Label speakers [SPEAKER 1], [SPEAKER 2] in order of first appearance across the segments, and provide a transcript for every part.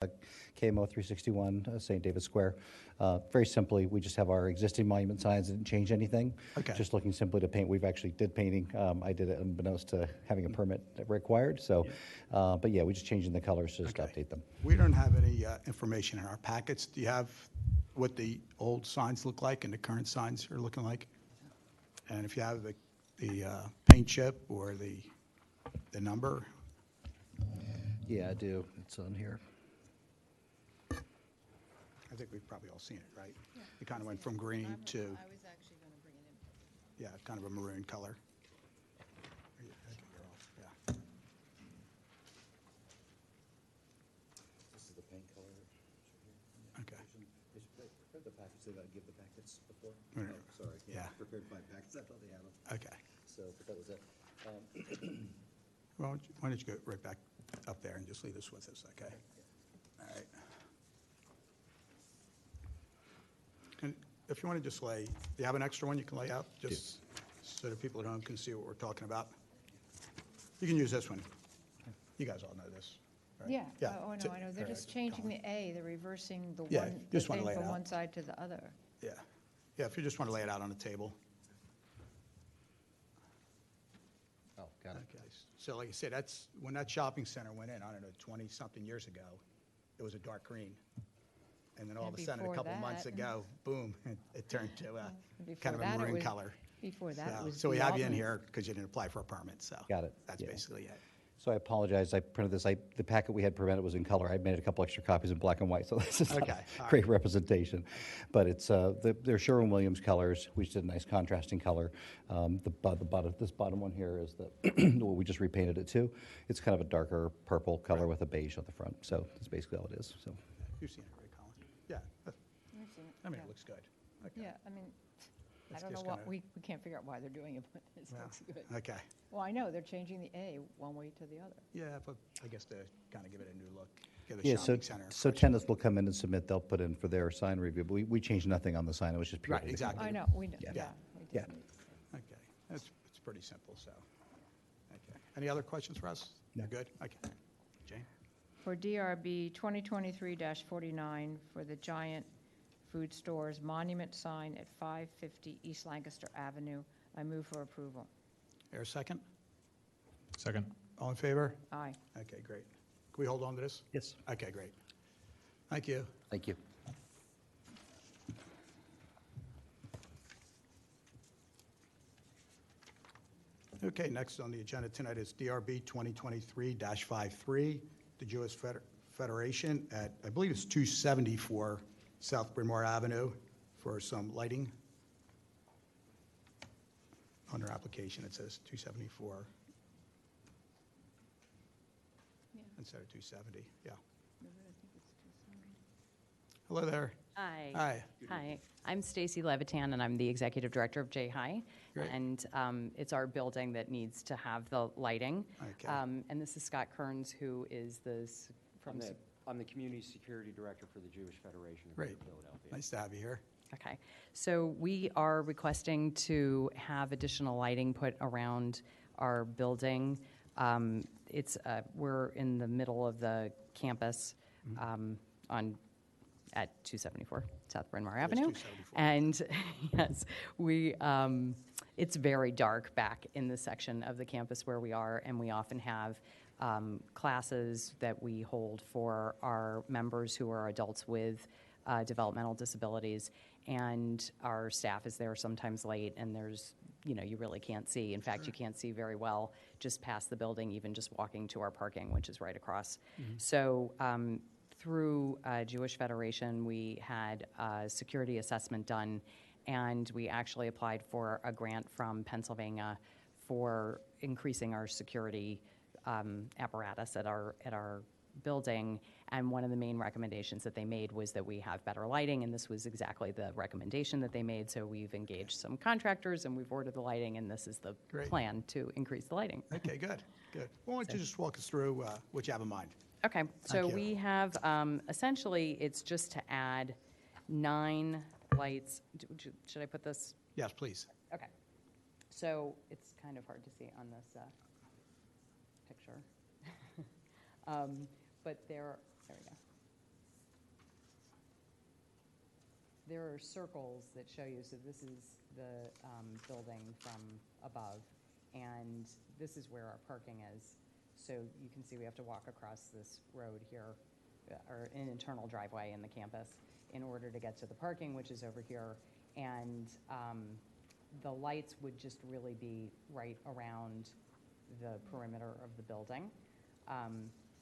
[SPEAKER 1] KMO 361 St. David Square. Very simply, we just have our existing monument signs. Didn't change anything.
[SPEAKER 2] Okay.
[SPEAKER 1] Just looking simply to paint. We've actually did painting. I did it unbeknownst to having a permit required. So, but yeah, we're just changing the colors to just update them.
[SPEAKER 2] We don't have any information in our packets. Do you have what the old signs look like and the current signs are looking like? And if you have the paint chip or the number?
[SPEAKER 1] Yeah, I do. It's on here.
[SPEAKER 2] I think we've probably all seen it, right? Yeah. It kind of went from green to,
[SPEAKER 3] I was actually going to bring it in.
[SPEAKER 2] yeah, kind of a maroon color. Yeah.
[SPEAKER 1] This is the paint color.
[SPEAKER 2] Okay.
[SPEAKER 1] The packets, did I give the packets before?
[SPEAKER 2] No.
[SPEAKER 1] Oh, sorry.
[SPEAKER 2] Yeah.
[SPEAKER 1] Prepared 5 packets. I thought they had them.
[SPEAKER 2] Okay.
[SPEAKER 1] So, but that was it.
[SPEAKER 2] Well, why don't you go right back up there and just leave this with us, okay? All right. And if you want to just lay, do you have an extra one you can lay out? Just so that people at home can see what we're talking about? You can use this one. You guys all know this, right?
[SPEAKER 3] Yeah.
[SPEAKER 2] Yeah.
[SPEAKER 3] Oh, no, I know. They're just changing the A. They're reversing the
[SPEAKER 2] Yeah,
[SPEAKER 3] one,
[SPEAKER 2] just
[SPEAKER 3] the
[SPEAKER 2] wanna
[SPEAKER 3] thing
[SPEAKER 2] lay it
[SPEAKER 3] from
[SPEAKER 2] out.
[SPEAKER 3] one side to the other.
[SPEAKER 2] Yeah. Yeah, if you just want to lay it out on the table.
[SPEAKER 1] Oh, got it.
[SPEAKER 2] Okay. So like I said, that's, when that shopping center went in, I don't know, 20-something years ago, it was a dark green. And then all of
[SPEAKER 3] And
[SPEAKER 2] a sudden, a
[SPEAKER 3] before
[SPEAKER 2] couple months
[SPEAKER 3] that-
[SPEAKER 2] ago, boom, it turned to
[SPEAKER 3] Before
[SPEAKER 2] kind of a
[SPEAKER 3] that, it
[SPEAKER 2] maroon
[SPEAKER 3] was-
[SPEAKER 2] color.
[SPEAKER 3] Before that, it was
[SPEAKER 2] So we have you in
[SPEAKER 3] Altman.
[SPEAKER 2] here because you didn't apply for a permit, so.
[SPEAKER 1] Got it,
[SPEAKER 2] That's
[SPEAKER 1] yeah.
[SPEAKER 2] basically it.
[SPEAKER 1] So I apologize. I printed this. The packet we had presented was in color. I made a couple extra copies in black and white, so this is not
[SPEAKER 2] Okay,
[SPEAKER 1] a
[SPEAKER 2] all
[SPEAKER 1] great representation. But it's they're Sherwin-Williams colors. We just did a nice contrasting color. This bottom one here is the what we just repainted it to. It's kind of a darker purple color with a beige on the front. So that's basically all it is. So
[SPEAKER 2] You've seen it, right, Colin? Yeah,
[SPEAKER 3] I've seen it,
[SPEAKER 2] I mean,
[SPEAKER 3] yeah.
[SPEAKER 2] it looks good. Okay.
[SPEAKER 3] Yeah, I mean, I
[SPEAKER 2] It's
[SPEAKER 3] don't know
[SPEAKER 2] just
[SPEAKER 3] what,
[SPEAKER 2] gonna-
[SPEAKER 3] we can't figure out why they're doing it, but it
[SPEAKER 2] Yeah.
[SPEAKER 3] looks good.
[SPEAKER 2] Okay.
[SPEAKER 3] Well, I know, they're changing the A one way to the other.
[SPEAKER 2] Yeah, but I guess to kind of give it a new look, give the
[SPEAKER 1] yeah, so
[SPEAKER 2] shopping center. a
[SPEAKER 1] so
[SPEAKER 2] fresh-
[SPEAKER 1] tenants will come in and submit. They'll put in for their sign review. But we changed nothing on the sign. It was just purely
[SPEAKER 2] Right, exactly.
[SPEAKER 3] I know, we know,
[SPEAKER 1] Yeah.
[SPEAKER 3] yeah. we
[SPEAKER 1] Yeah.
[SPEAKER 3] just need-
[SPEAKER 2] Okay, it's pretty simple, so. Okay. Any other questions for us?
[SPEAKER 1] No.
[SPEAKER 2] You're good? Okay. Jane?
[SPEAKER 3] For DRB 2023-49 for the Giant Food Stores monument sign at 550 East Lancaster Avenue, I move for approval.
[SPEAKER 2] Air second?
[SPEAKER 4] Second.
[SPEAKER 2] All in favor?
[SPEAKER 3] Aye.
[SPEAKER 2] Okay, great. Can we hold on to this?
[SPEAKER 1] Yes.
[SPEAKER 2] Okay, great. Thank you.
[SPEAKER 1] Thank you.
[SPEAKER 2] Okay, next on the agenda tonight is DRB 2023-53, the Jewish Federation at, I believe it's 274 South Bryn Mawr Avenue for some lighting. On their application, it says 274 instead of 270, yeah. Hello there.
[SPEAKER 5] Hi.
[SPEAKER 2] Hi.
[SPEAKER 5] Hi. I'm Stacy Levitan, and I'm the executive director of J High.
[SPEAKER 2] Great.
[SPEAKER 5] And it's our building that needs to have the lighting.
[SPEAKER 2] Okay.
[SPEAKER 5] And this is Scott Kearns, who is
[SPEAKER 6] I'm the Community Security Director for the Jewish Federation of
[SPEAKER 2] Great.
[SPEAKER 6] Philadelphia.
[SPEAKER 2] Nice to have you here.
[SPEAKER 5] Okay. So we are requesting to have additional lighting put around our building. We're in the middle of the campus at 274 South Bryn Mawr Avenue.
[SPEAKER 2] 274.
[SPEAKER 5] And yes, it's very dark back in the section of the campus where we are, and we often have classes that we hold for our members who are adults with developmental disabilities, and our staff is there sometimes late, and you really can't see. In fact, you can't see very well just past the building, even just walking to our parking, which is right across. So through Jewish Federation, we had a security assessment done, and we actually applied for a grant from Pennsylvania for increasing our security apparatus at our building. And one of the main recommendations that they made was that we have better lighting, and this was exactly the recommendation that they made. So we've engaged some contractors, and we've ordered the lighting, and this is the
[SPEAKER 2] Great.
[SPEAKER 5] plan to increase the lighting.
[SPEAKER 2] Okay, good, good. Why don't you just walk us through what you have in mind?
[SPEAKER 5] Okay, so
[SPEAKER 2] you.
[SPEAKER 5] we have, essentially, it's just to add 9 lights. Should I put this?
[SPEAKER 2] Yes, please.
[SPEAKER 5] Okay. So it's kind of hard to see on this picture. But there we go. there are circles that show you, so this is the building from above, and this is where our parking is. So you can see we have to walk across this road here, or an internal driveway in the campus, in order to get to the parking, which is over here. And the lights would just really be right around the perimeter of the building,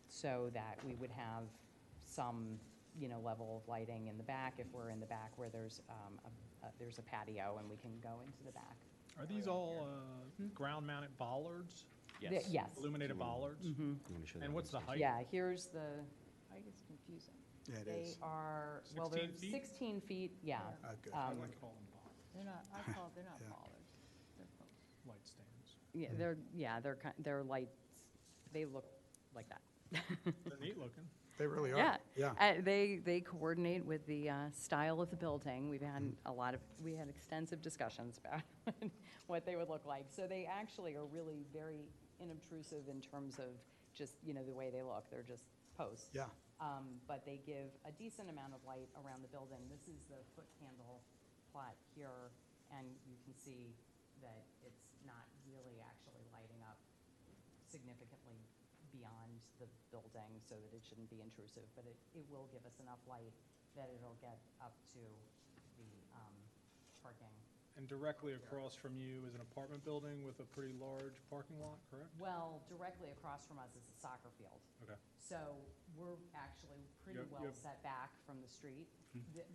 [SPEAKER 5] so that we would have some, level of lighting in the back, if we're in the back where there's a patio and we can go into the back.
[SPEAKER 4] Are these all ground-mounted bollards,
[SPEAKER 5] Yes.
[SPEAKER 4] illuminated bollards?
[SPEAKER 6] You wanna show that
[SPEAKER 4] And what's the
[SPEAKER 6] on
[SPEAKER 4] height?
[SPEAKER 5] Yeah, here's the,
[SPEAKER 3] I think it's confusing.
[SPEAKER 2] Yeah, it
[SPEAKER 5] they
[SPEAKER 2] is.
[SPEAKER 5] are, well, they're
[SPEAKER 4] 16 feet?
[SPEAKER 5] 16 feet, yeah.
[SPEAKER 2] Oh, good.
[SPEAKER 4] I like calling them bollards,
[SPEAKER 3] They're not, they're not
[SPEAKER 2] Yeah.
[SPEAKER 3] bollards. They're posts.
[SPEAKER 4] light stands.
[SPEAKER 5] They're lights, they look like that.
[SPEAKER 4] They're neat looking.
[SPEAKER 2] They really are.
[SPEAKER 5] Yeah.
[SPEAKER 2] Yeah.
[SPEAKER 5] They coordinate with the style of the building. We've had we had extensive discussions about what they would look like. So they actually are really very inobtrusive in terms of just, the way they look. They're just posts.
[SPEAKER 2] Yeah.
[SPEAKER 5] But they give a decent amount of light around the building. This is the foot candle plot here, and you can see that it's not really actually lighting up significantly beyond the building, so that it shouldn't be intrusive, but it will give us enough light that it'll get up to the parking.
[SPEAKER 4] And directly across from you is an apartment building with a pretty large parking lot, correct?
[SPEAKER 5] Well, directly across from us is a soccer field.
[SPEAKER 4] Okay.
[SPEAKER 5] So we're actually pretty
[SPEAKER 4] Yep,
[SPEAKER 5] well
[SPEAKER 4] yep.
[SPEAKER 5] set back from the street.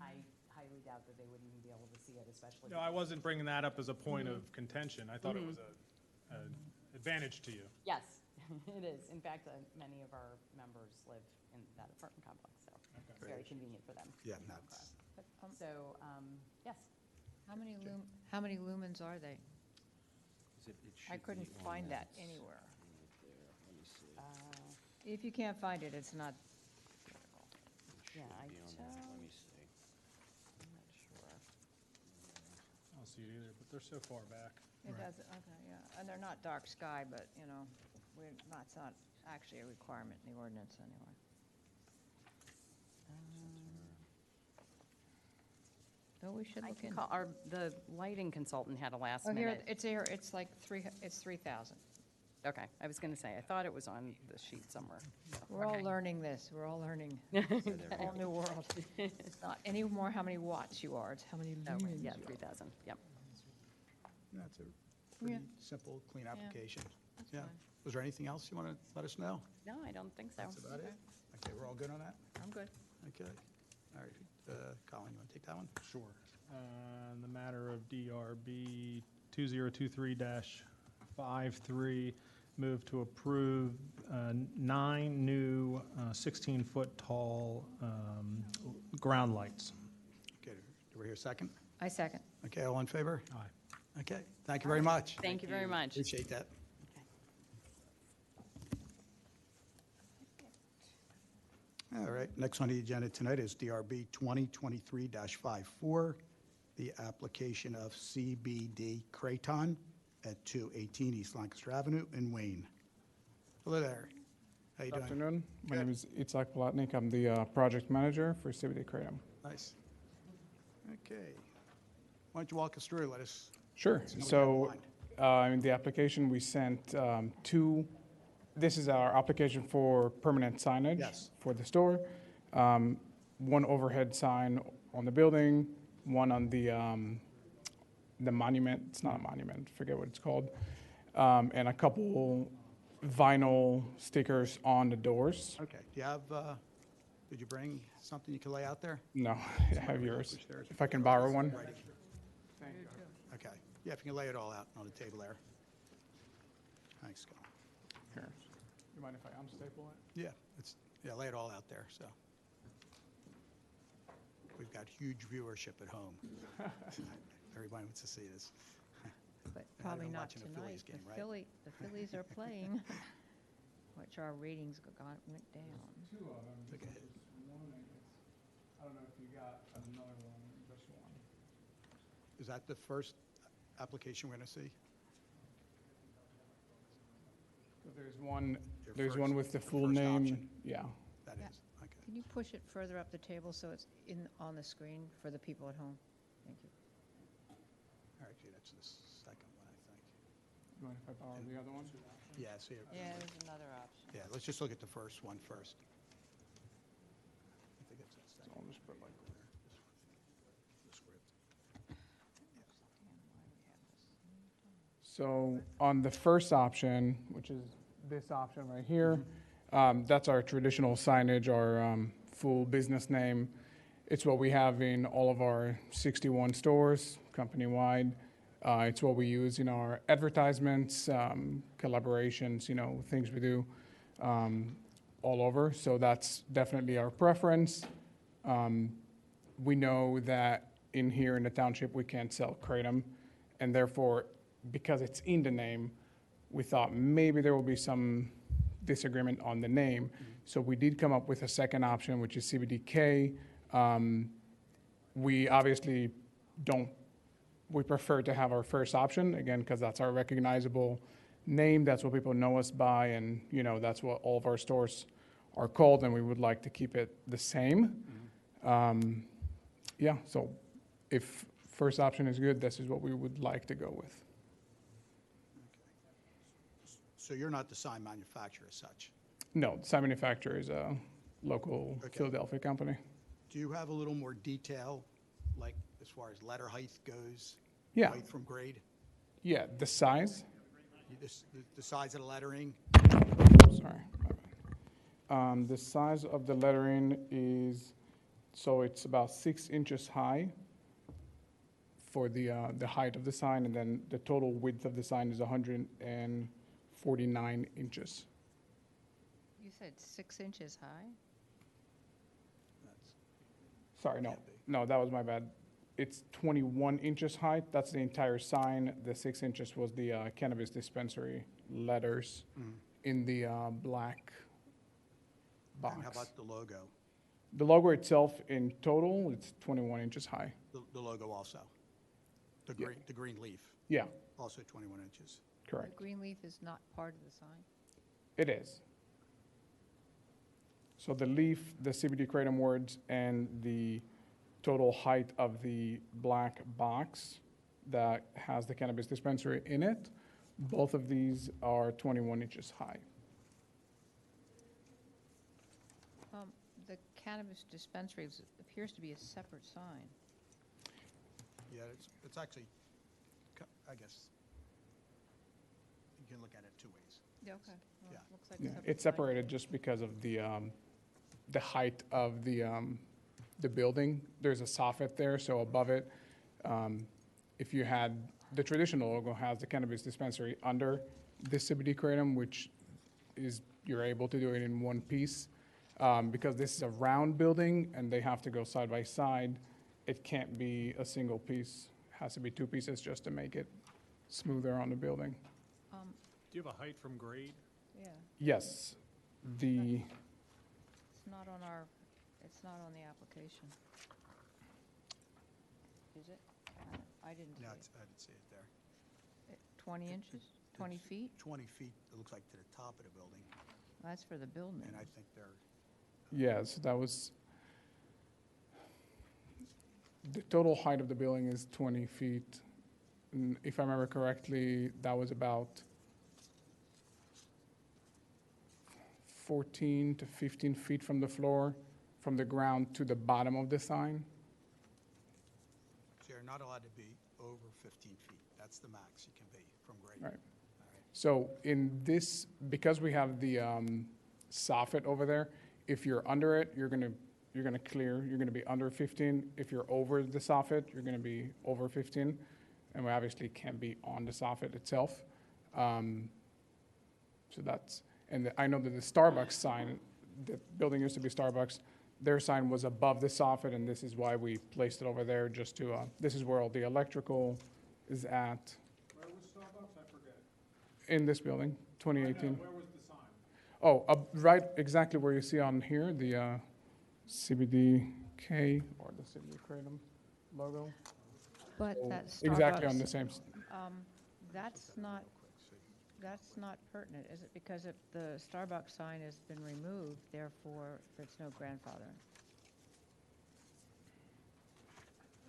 [SPEAKER 5] I highly doubt that they wouldn't even be able to see it, especially.
[SPEAKER 4] No, I wasn't bringing that up as a point of contention. I thought it was an advantage to you.
[SPEAKER 5] Yes, it is. In fact, many of our members live in that apartment complex, so it's very convenient for them.
[SPEAKER 2] Yeah, nuts.
[SPEAKER 3] But,
[SPEAKER 5] So, yes.
[SPEAKER 3] how many lumens are they? I couldn't find that anywhere.
[SPEAKER 6] Let me see.
[SPEAKER 3] If you can't find it, it's not,
[SPEAKER 5] Yeah, I
[SPEAKER 6] Be on
[SPEAKER 5] don't,
[SPEAKER 6] there. Let me see.
[SPEAKER 5] I'm not sure.
[SPEAKER 4] I don't see it either, but they're so far back.
[SPEAKER 3] it doesn't, okay, yeah. And they're not dark sky, but, it's not actually a requirement in the ordinance anyway. But we should
[SPEAKER 5] I
[SPEAKER 3] look
[SPEAKER 5] can
[SPEAKER 3] in.
[SPEAKER 5] call, the lighting consultant had a last
[SPEAKER 3] Oh, here,
[SPEAKER 5] minute.
[SPEAKER 3] it's like it's 3,000.
[SPEAKER 5] Okay, I was gonna say, I thought it was on the sheet somewhere.
[SPEAKER 3] We're all
[SPEAKER 5] Okay.
[SPEAKER 3] learning this, we're all learning. Whole new world. It's not anymore how many watts you are, it's how many
[SPEAKER 5] Oh, right,
[SPEAKER 3] lumens.
[SPEAKER 5] yeah,
[SPEAKER 3] you are.
[SPEAKER 5] 3,000, yep.
[SPEAKER 2] That's a pretty
[SPEAKER 3] Yeah.
[SPEAKER 2] simple, clean application.
[SPEAKER 3] That's
[SPEAKER 2] Yeah.
[SPEAKER 3] fine.
[SPEAKER 2] Was there anything else you want to let us know?
[SPEAKER 5] No, I don't think so.
[SPEAKER 2] That's about it? Okay, we're all good on that?
[SPEAKER 3] I'm good.
[SPEAKER 2] Okay. All right. Colin, you want to take that one?
[SPEAKER 4] Sure. In the matter of DRB 2023-53, move to approve 9 new 16-foot tall ground lights.
[SPEAKER 2] Okay, do we hear a second?
[SPEAKER 3] I second.
[SPEAKER 2] Okay, all in favor?
[SPEAKER 4] Aye.
[SPEAKER 2] Okay, thank you very much.
[SPEAKER 5] Thank you very much.
[SPEAKER 2] Appreciate that. All right, next on the agenda tonight is DRB 2023-54, the application of CBD Creighton at 218 East Lancaster Avenue in Wayne. Hello there. How you
[SPEAKER 7] Good
[SPEAKER 2] doing?
[SPEAKER 7] afternoon. My
[SPEAKER 2] Good.
[SPEAKER 7] name is Itzhak Palatnik. I'm the project manager for CBD Kratom.
[SPEAKER 2] Nice. Okay. Why don't you walk us through, let us,
[SPEAKER 7] Sure.
[SPEAKER 2] know what you have
[SPEAKER 7] So,
[SPEAKER 2] in mind.
[SPEAKER 7] in the application, we sent two. This is our application for permanent signage
[SPEAKER 2] Yes.
[SPEAKER 7] for the store. One overhead sign on the building, one on the monument. It's not a monument. Forget what it's called. And a couple vinyl stickers on the doors.
[SPEAKER 2] Okay, do you have, did you bring something you can lay out there?
[SPEAKER 7] No, I have yours.
[SPEAKER 2] Which there's-
[SPEAKER 7] If I can borrow one.
[SPEAKER 2] Ready. Okay, yeah, if you can lay it all out on the table there. Thanks, Scott.
[SPEAKER 7] Here. You mind if I unstaple it?
[SPEAKER 2] Yeah, lay it all out there, so. We've got huge viewership at home. Everybody wants to see this.
[SPEAKER 3] But
[SPEAKER 2] I've
[SPEAKER 3] probably
[SPEAKER 2] been
[SPEAKER 3] not
[SPEAKER 2] watching the Phillies
[SPEAKER 3] tonight.
[SPEAKER 2] game, right?
[SPEAKER 3] The Phillies are playing, which our ratings went down.
[SPEAKER 7] Two of them.
[SPEAKER 2] Take a hit.
[SPEAKER 7] I don't know if you got another one, this one.
[SPEAKER 2] Is that the first application we're going to see?
[SPEAKER 7] So there's one,
[SPEAKER 2] Your
[SPEAKER 7] there's one
[SPEAKER 2] first-
[SPEAKER 7] with the
[SPEAKER 2] your
[SPEAKER 7] full
[SPEAKER 2] first
[SPEAKER 7] name.
[SPEAKER 2] option.
[SPEAKER 7] Yeah.
[SPEAKER 2] That
[SPEAKER 3] Yeah.
[SPEAKER 2] is, okay.
[SPEAKER 3] Can Can you push it further up the table so it's on the screen for the people at home? Thank you.
[SPEAKER 2] Actually, that's the second one, I think.
[SPEAKER 7] You mind if I borrow the other one?
[SPEAKER 2] Yeah, see,
[SPEAKER 3] Yeah, there's another option.
[SPEAKER 2] yeah, let's just look at the first one first. I think it's that
[SPEAKER 7] So
[SPEAKER 2] second.
[SPEAKER 7] I'll just put like,
[SPEAKER 2] The script.
[SPEAKER 7] so on the first option, which is this option right here, that's our traditional signage, our full business name. It's what we have in all of our 61 stores, company-wide. It's what we use in our advertisements, collaborations, things we do all over. So that's definitely our preference. We know that in here in the township, we can't sell kratom, and therefore, because it's in the name, we thought maybe there will be some disagreement on the name. So we did come up with a second option, which is CBDK. We obviously we prefer to have our first option, again, because that's our recognizable name. That's what people know us by, and, that's what all of our stores are called, and we would like to keep it the same. Yeah, so if first option is good, this is what we would like to go with.
[SPEAKER 2] So you're not the sign manufacturer as such.
[SPEAKER 7] No, the sign manufacturer is a local
[SPEAKER 2] Okay.
[SPEAKER 7] Philadelphia company.
[SPEAKER 2] Do you have a little more detail, like as far as letter height goes?
[SPEAKER 7] Yeah.
[SPEAKER 2] Height from grade?
[SPEAKER 7] Yeah, the size,
[SPEAKER 2] The size of the lettering?
[SPEAKER 7] sorry. My bad. The size of the lettering is, so it's about 6 inches high for the height of the sign, and then the total width of the sign is 149 inches.
[SPEAKER 3] You said 6 inches high?
[SPEAKER 2] That's-
[SPEAKER 7] Sorry, no,
[SPEAKER 2] Can't be.
[SPEAKER 7] no, that was my bad. It's 21 inches high. That's the entire sign. The 6 inches was the cannabis dispensary letters in the black box.
[SPEAKER 2] And how about the logo?
[SPEAKER 7] The logo itself, in total, it's 21 inches high.
[SPEAKER 2] The logo also? The
[SPEAKER 7] Yeah.
[SPEAKER 2] green leaf,
[SPEAKER 7] Yeah,
[SPEAKER 2] also 21 inches?
[SPEAKER 3] The
[SPEAKER 7] correct.
[SPEAKER 3] green leaf is not part of the sign?
[SPEAKER 7] It is. So the leaf, the CBD kratom words, and the total height of the black box that has the cannabis dispensary in it, both of these are 21 inches high.
[SPEAKER 3] The cannabis dispensary appears to be a separate sign.
[SPEAKER 2] Yeah, it's actually, I guess, you can look at it two ways.
[SPEAKER 3] Yeah, okay. Well,
[SPEAKER 2] Yeah.
[SPEAKER 3] looks like a
[SPEAKER 7] Yeah,
[SPEAKER 3] separate
[SPEAKER 7] it's
[SPEAKER 3] sign.
[SPEAKER 7] separated just because of the height of the building. There's a soffit there, so above it, if you had, the traditional logo has the cannabis dispensary under the CBD kratom, which is, you're able to do it in one piece. Because this is a round building and they have to go side by side, it can't be a single piece. It has to be two pieces just to make it smoother on the building.
[SPEAKER 4] Do you have a height from grade?
[SPEAKER 3] Yeah,
[SPEAKER 7] Yes, the,
[SPEAKER 3] it's not on the application. Is it? I didn't see
[SPEAKER 2] No,
[SPEAKER 3] it.
[SPEAKER 2] I didn't see it there.
[SPEAKER 3] 20 inches, 20
[SPEAKER 2] It's
[SPEAKER 3] feet?
[SPEAKER 2] 20 feet, it looks like, to the top of the building,
[SPEAKER 3] That's for the building.
[SPEAKER 2] and I think they're,
[SPEAKER 7] yes, that was, the total height of the building is 20 feet. And if I remember correctly, that was about 14 to 15 feet from the floor, from the ground to the bottom of the sign.
[SPEAKER 2] so you're not allowed to be over 15 feet. That's the max you can be from grade.
[SPEAKER 7] Right. So in this, because we have the soffit over there, if you're under it, you're gonna clear, you're gonna be under 15. If you're over the soffit, you're gonna be over 15. And we obviously can't be on the soffit itself. So that's, and I know that the Starbucks sign, the building used to be Starbucks, their sign was above the soffit, and this is why we placed it over there, just to, this is where all the electrical is at.
[SPEAKER 4] Where was Starbucks? I forget.
[SPEAKER 7] In this building, 2018.
[SPEAKER 4] Where was the sign?
[SPEAKER 7] Oh, right, exactly where you see on here, the CBDK or the CBD Kratom logo.
[SPEAKER 3] But
[SPEAKER 7] So
[SPEAKER 3] that Starbucks.
[SPEAKER 7] Exactly on the same,
[SPEAKER 3] That's not, that's not pertinent, is it? Because if the Starbucks sign has been removed, therefore, there's no grandfathering.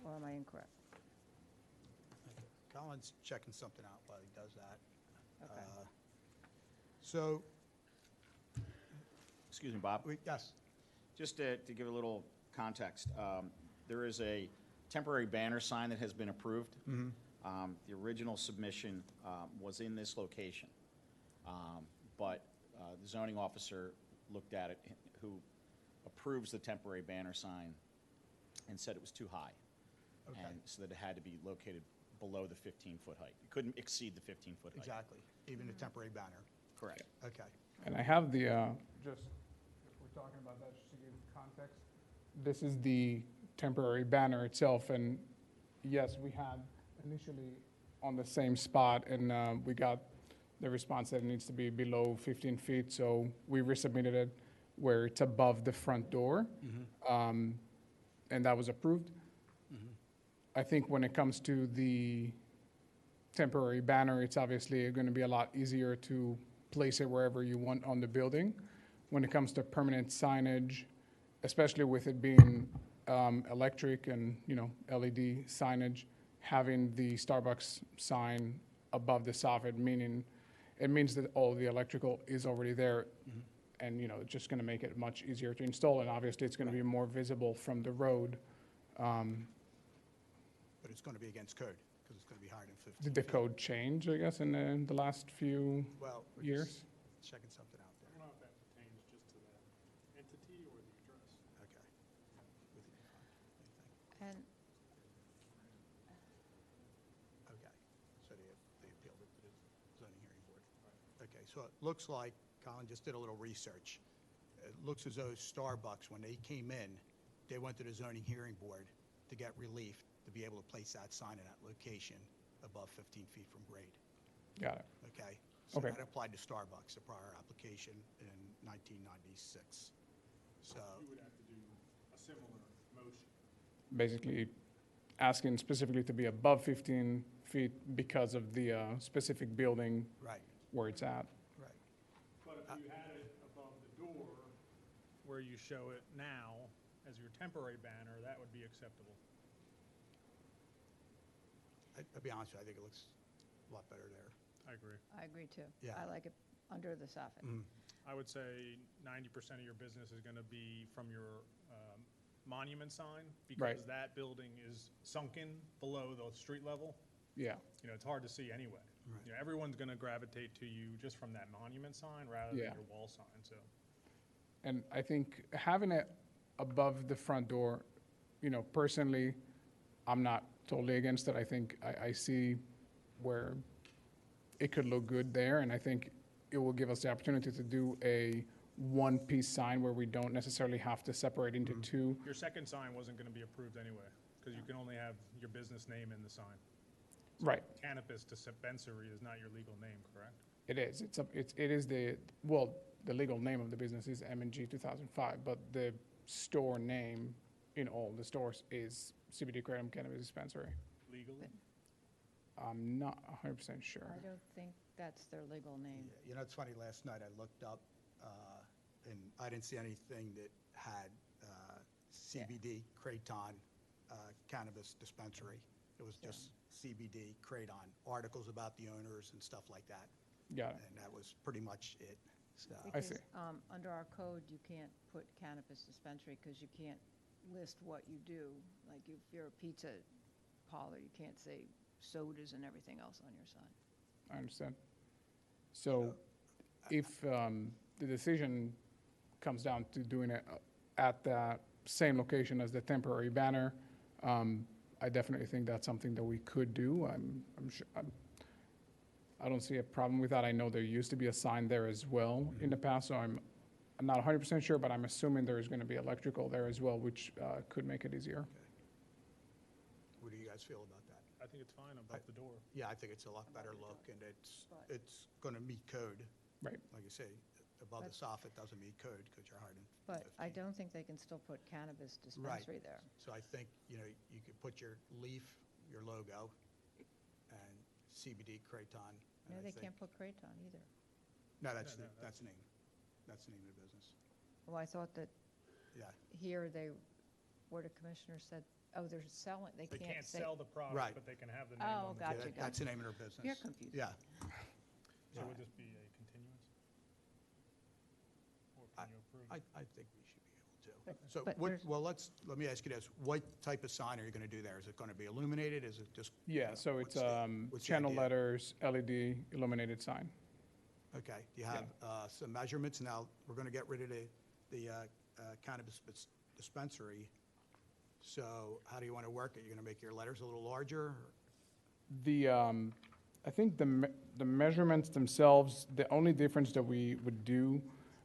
[SPEAKER 3] Or am I incorrect?
[SPEAKER 2] Colin's checking something out while he does that.
[SPEAKER 3] Okay.
[SPEAKER 2] So,
[SPEAKER 8] Excuse me, Bob.
[SPEAKER 2] yes,
[SPEAKER 8] Just to give a little context, there is a temporary banner sign that has been approved. The original submission was in this location, but the zoning officer looked at it, who approves the temporary banner sign, and said it was too high.
[SPEAKER 2] Okay.
[SPEAKER 8] And so that it had to be located below the 15-foot height. It couldn't exceed the 15-foot height.
[SPEAKER 2] exactly, even a temporary banner.
[SPEAKER 8] Correct.
[SPEAKER 2] Okay.
[SPEAKER 7] And I have the, just, if we're talking about that, just to give context, this is the temporary banner itself, and yes, we had initially on the same spot, and we got the response that it needs to be below 15 feet, so we resubmitted it where it's above the front door, and that was approved. I think when it comes to the temporary banner, it's obviously going to be a lot easier to place it wherever you want on the building. When it comes to permanent signage, especially with it being electric and, LED signage, having the Starbucks sign above the soffit, meaning it means that all the electrical is already there, and, it's just going to make it much easier to install, and obviously it's going to be more visible from the road.
[SPEAKER 2] But it's going to be against code, because it's going to be higher than 15
[SPEAKER 7] Did the
[SPEAKER 2] feet.
[SPEAKER 7] code change, I guess, in the last few
[SPEAKER 2] Well, we're
[SPEAKER 7] years?
[SPEAKER 2] just checking something out
[SPEAKER 4] I
[SPEAKER 2] there.
[SPEAKER 4] don't know if that pertains just to that entity or the address.
[SPEAKER 2] Okay. With you, Anything?
[SPEAKER 3] And
[SPEAKER 2] Okay, so they appealed it to the zoning hearing board. Okay, so it looks like, Colin just did a little research. It looks as though Starbucks, when they came in, they went to the zoning hearing board to get relief to be able to place that sign in that location above 15 feet from grade,
[SPEAKER 7] Got it.
[SPEAKER 2] okay? So
[SPEAKER 7] Okay.
[SPEAKER 2] that applied to Starbucks, a prior application in 1996. So,
[SPEAKER 4] You would have to do a similar motion.
[SPEAKER 7] Basically asking specifically to be above 15 feet because of the specific building
[SPEAKER 2] right,
[SPEAKER 7] where it's at.
[SPEAKER 2] right.
[SPEAKER 4] But if you had it above the door where you show it now as your temporary banner, that would be acceptable.
[SPEAKER 2] I'll be honest with you, I think it looks a lot better there.
[SPEAKER 4] I agree.
[SPEAKER 3] I agree too.
[SPEAKER 2] Yeah.
[SPEAKER 3] I like it under the soffit.
[SPEAKER 4] I would say 90% of your business is going to be from your monument sign, because
[SPEAKER 7] Right.
[SPEAKER 4] that building is sunken below the street level.
[SPEAKER 7] Yeah.
[SPEAKER 4] It's hard to see anyway.
[SPEAKER 2] Right.
[SPEAKER 4] Everyone's going to gravitate to you just from that monument sign rather than
[SPEAKER 7] Yeah.
[SPEAKER 4] your wall sign, so.
[SPEAKER 7] And I think having it above the front door, personally, I'm not totally against it. I think I see where it could look good there, and I think it will give us the opportunity to do a one-piece sign where we don't necessarily have to separate into two.
[SPEAKER 4] Your second sign wasn't going to be approved anyway, because you can only have your business name in the sign.
[SPEAKER 7] Right.
[SPEAKER 4] Cannabis dispensary is not your legal name, correct?
[SPEAKER 7] It is. It is the legal name of the business is M&G 2005, but the store name in all the stores is CBD Kratom Cannabis Dispensary.
[SPEAKER 4] Legally?
[SPEAKER 7] I'm not 100% sure.
[SPEAKER 3] I don't think that's their legal name.
[SPEAKER 2] Yeah, it's funny, last night I looked up, and I didn't see anything that had CBD Kraton Cannabis Dispensary. It was just CBD Kraton, articles about the owners and stuff like that,
[SPEAKER 7] Got it.
[SPEAKER 2] and that was pretty much it. So,
[SPEAKER 7] I see.
[SPEAKER 3] Because under our code, you can't put cannabis dispensary because you can't list what you do. Like if you're a pizza parlor, you can't say sodas and everything else on your sign.
[SPEAKER 7] I understand. So if the decision comes down to doing it at that same location as the temporary banner, I definitely think that's something that we could do. I'm sure, I don't see a problem with that. I know there used to be a sign there as well in the past, so I'm not 100% sure, but I'm assuming there is going to be electrical there as well, which could make it easier.
[SPEAKER 2] what do you guys feel about that?
[SPEAKER 4] I think it's fine above the door.
[SPEAKER 2] Yeah, I think it's a lot better look, and it's going to meet code.
[SPEAKER 7] Right.
[SPEAKER 2] Like you say, above the soffit doesn't meet code because you're higher than 15.
[SPEAKER 3] But I don't think they can still put cannabis dispensary there.
[SPEAKER 2] So I think, you could put your leaf, your logo, and CBD Kraton
[SPEAKER 3] No,
[SPEAKER 2] I
[SPEAKER 3] they
[SPEAKER 2] think-
[SPEAKER 3] can't put Kraton either.
[SPEAKER 2] No, that's
[SPEAKER 4] No,
[SPEAKER 2] the,
[SPEAKER 4] no,
[SPEAKER 2] that's the name. That's the name of the business.
[SPEAKER 3] Well, I thought that
[SPEAKER 2] Yeah.
[SPEAKER 3] here they, where the commissioner said, oh, they're selling, they
[SPEAKER 4] They
[SPEAKER 3] can't
[SPEAKER 4] can't
[SPEAKER 3] say.
[SPEAKER 4] sell the product,
[SPEAKER 2] Right.
[SPEAKER 4] but they can have the name
[SPEAKER 3] Oh,
[SPEAKER 4] on the
[SPEAKER 3] gotcha,
[SPEAKER 4] door.
[SPEAKER 2] Yeah, That's the name of their business.
[SPEAKER 3] You're confused.
[SPEAKER 2] Yeah.
[SPEAKER 4] So would this be a continuance? Or can you approve?
[SPEAKER 2] I think we should be able to. So
[SPEAKER 3] but
[SPEAKER 2] what,
[SPEAKER 3] there's-
[SPEAKER 2] well, let me ask you this. What type of sign are you going to do there? Is it going to be illuminated? Is it just?
[SPEAKER 7] Yeah, so it's
[SPEAKER 2] what's the
[SPEAKER 7] channel
[SPEAKER 2] idea?
[SPEAKER 7] letters, LED illuminated sign.
[SPEAKER 2] Okay, you have some measurements. Now, we're going to get rid of the cannabis dispensary. So how do you want to work it? You're going to make your letters a little larger?
[SPEAKER 7] The, I think the measurements themselves, the only difference that we would do,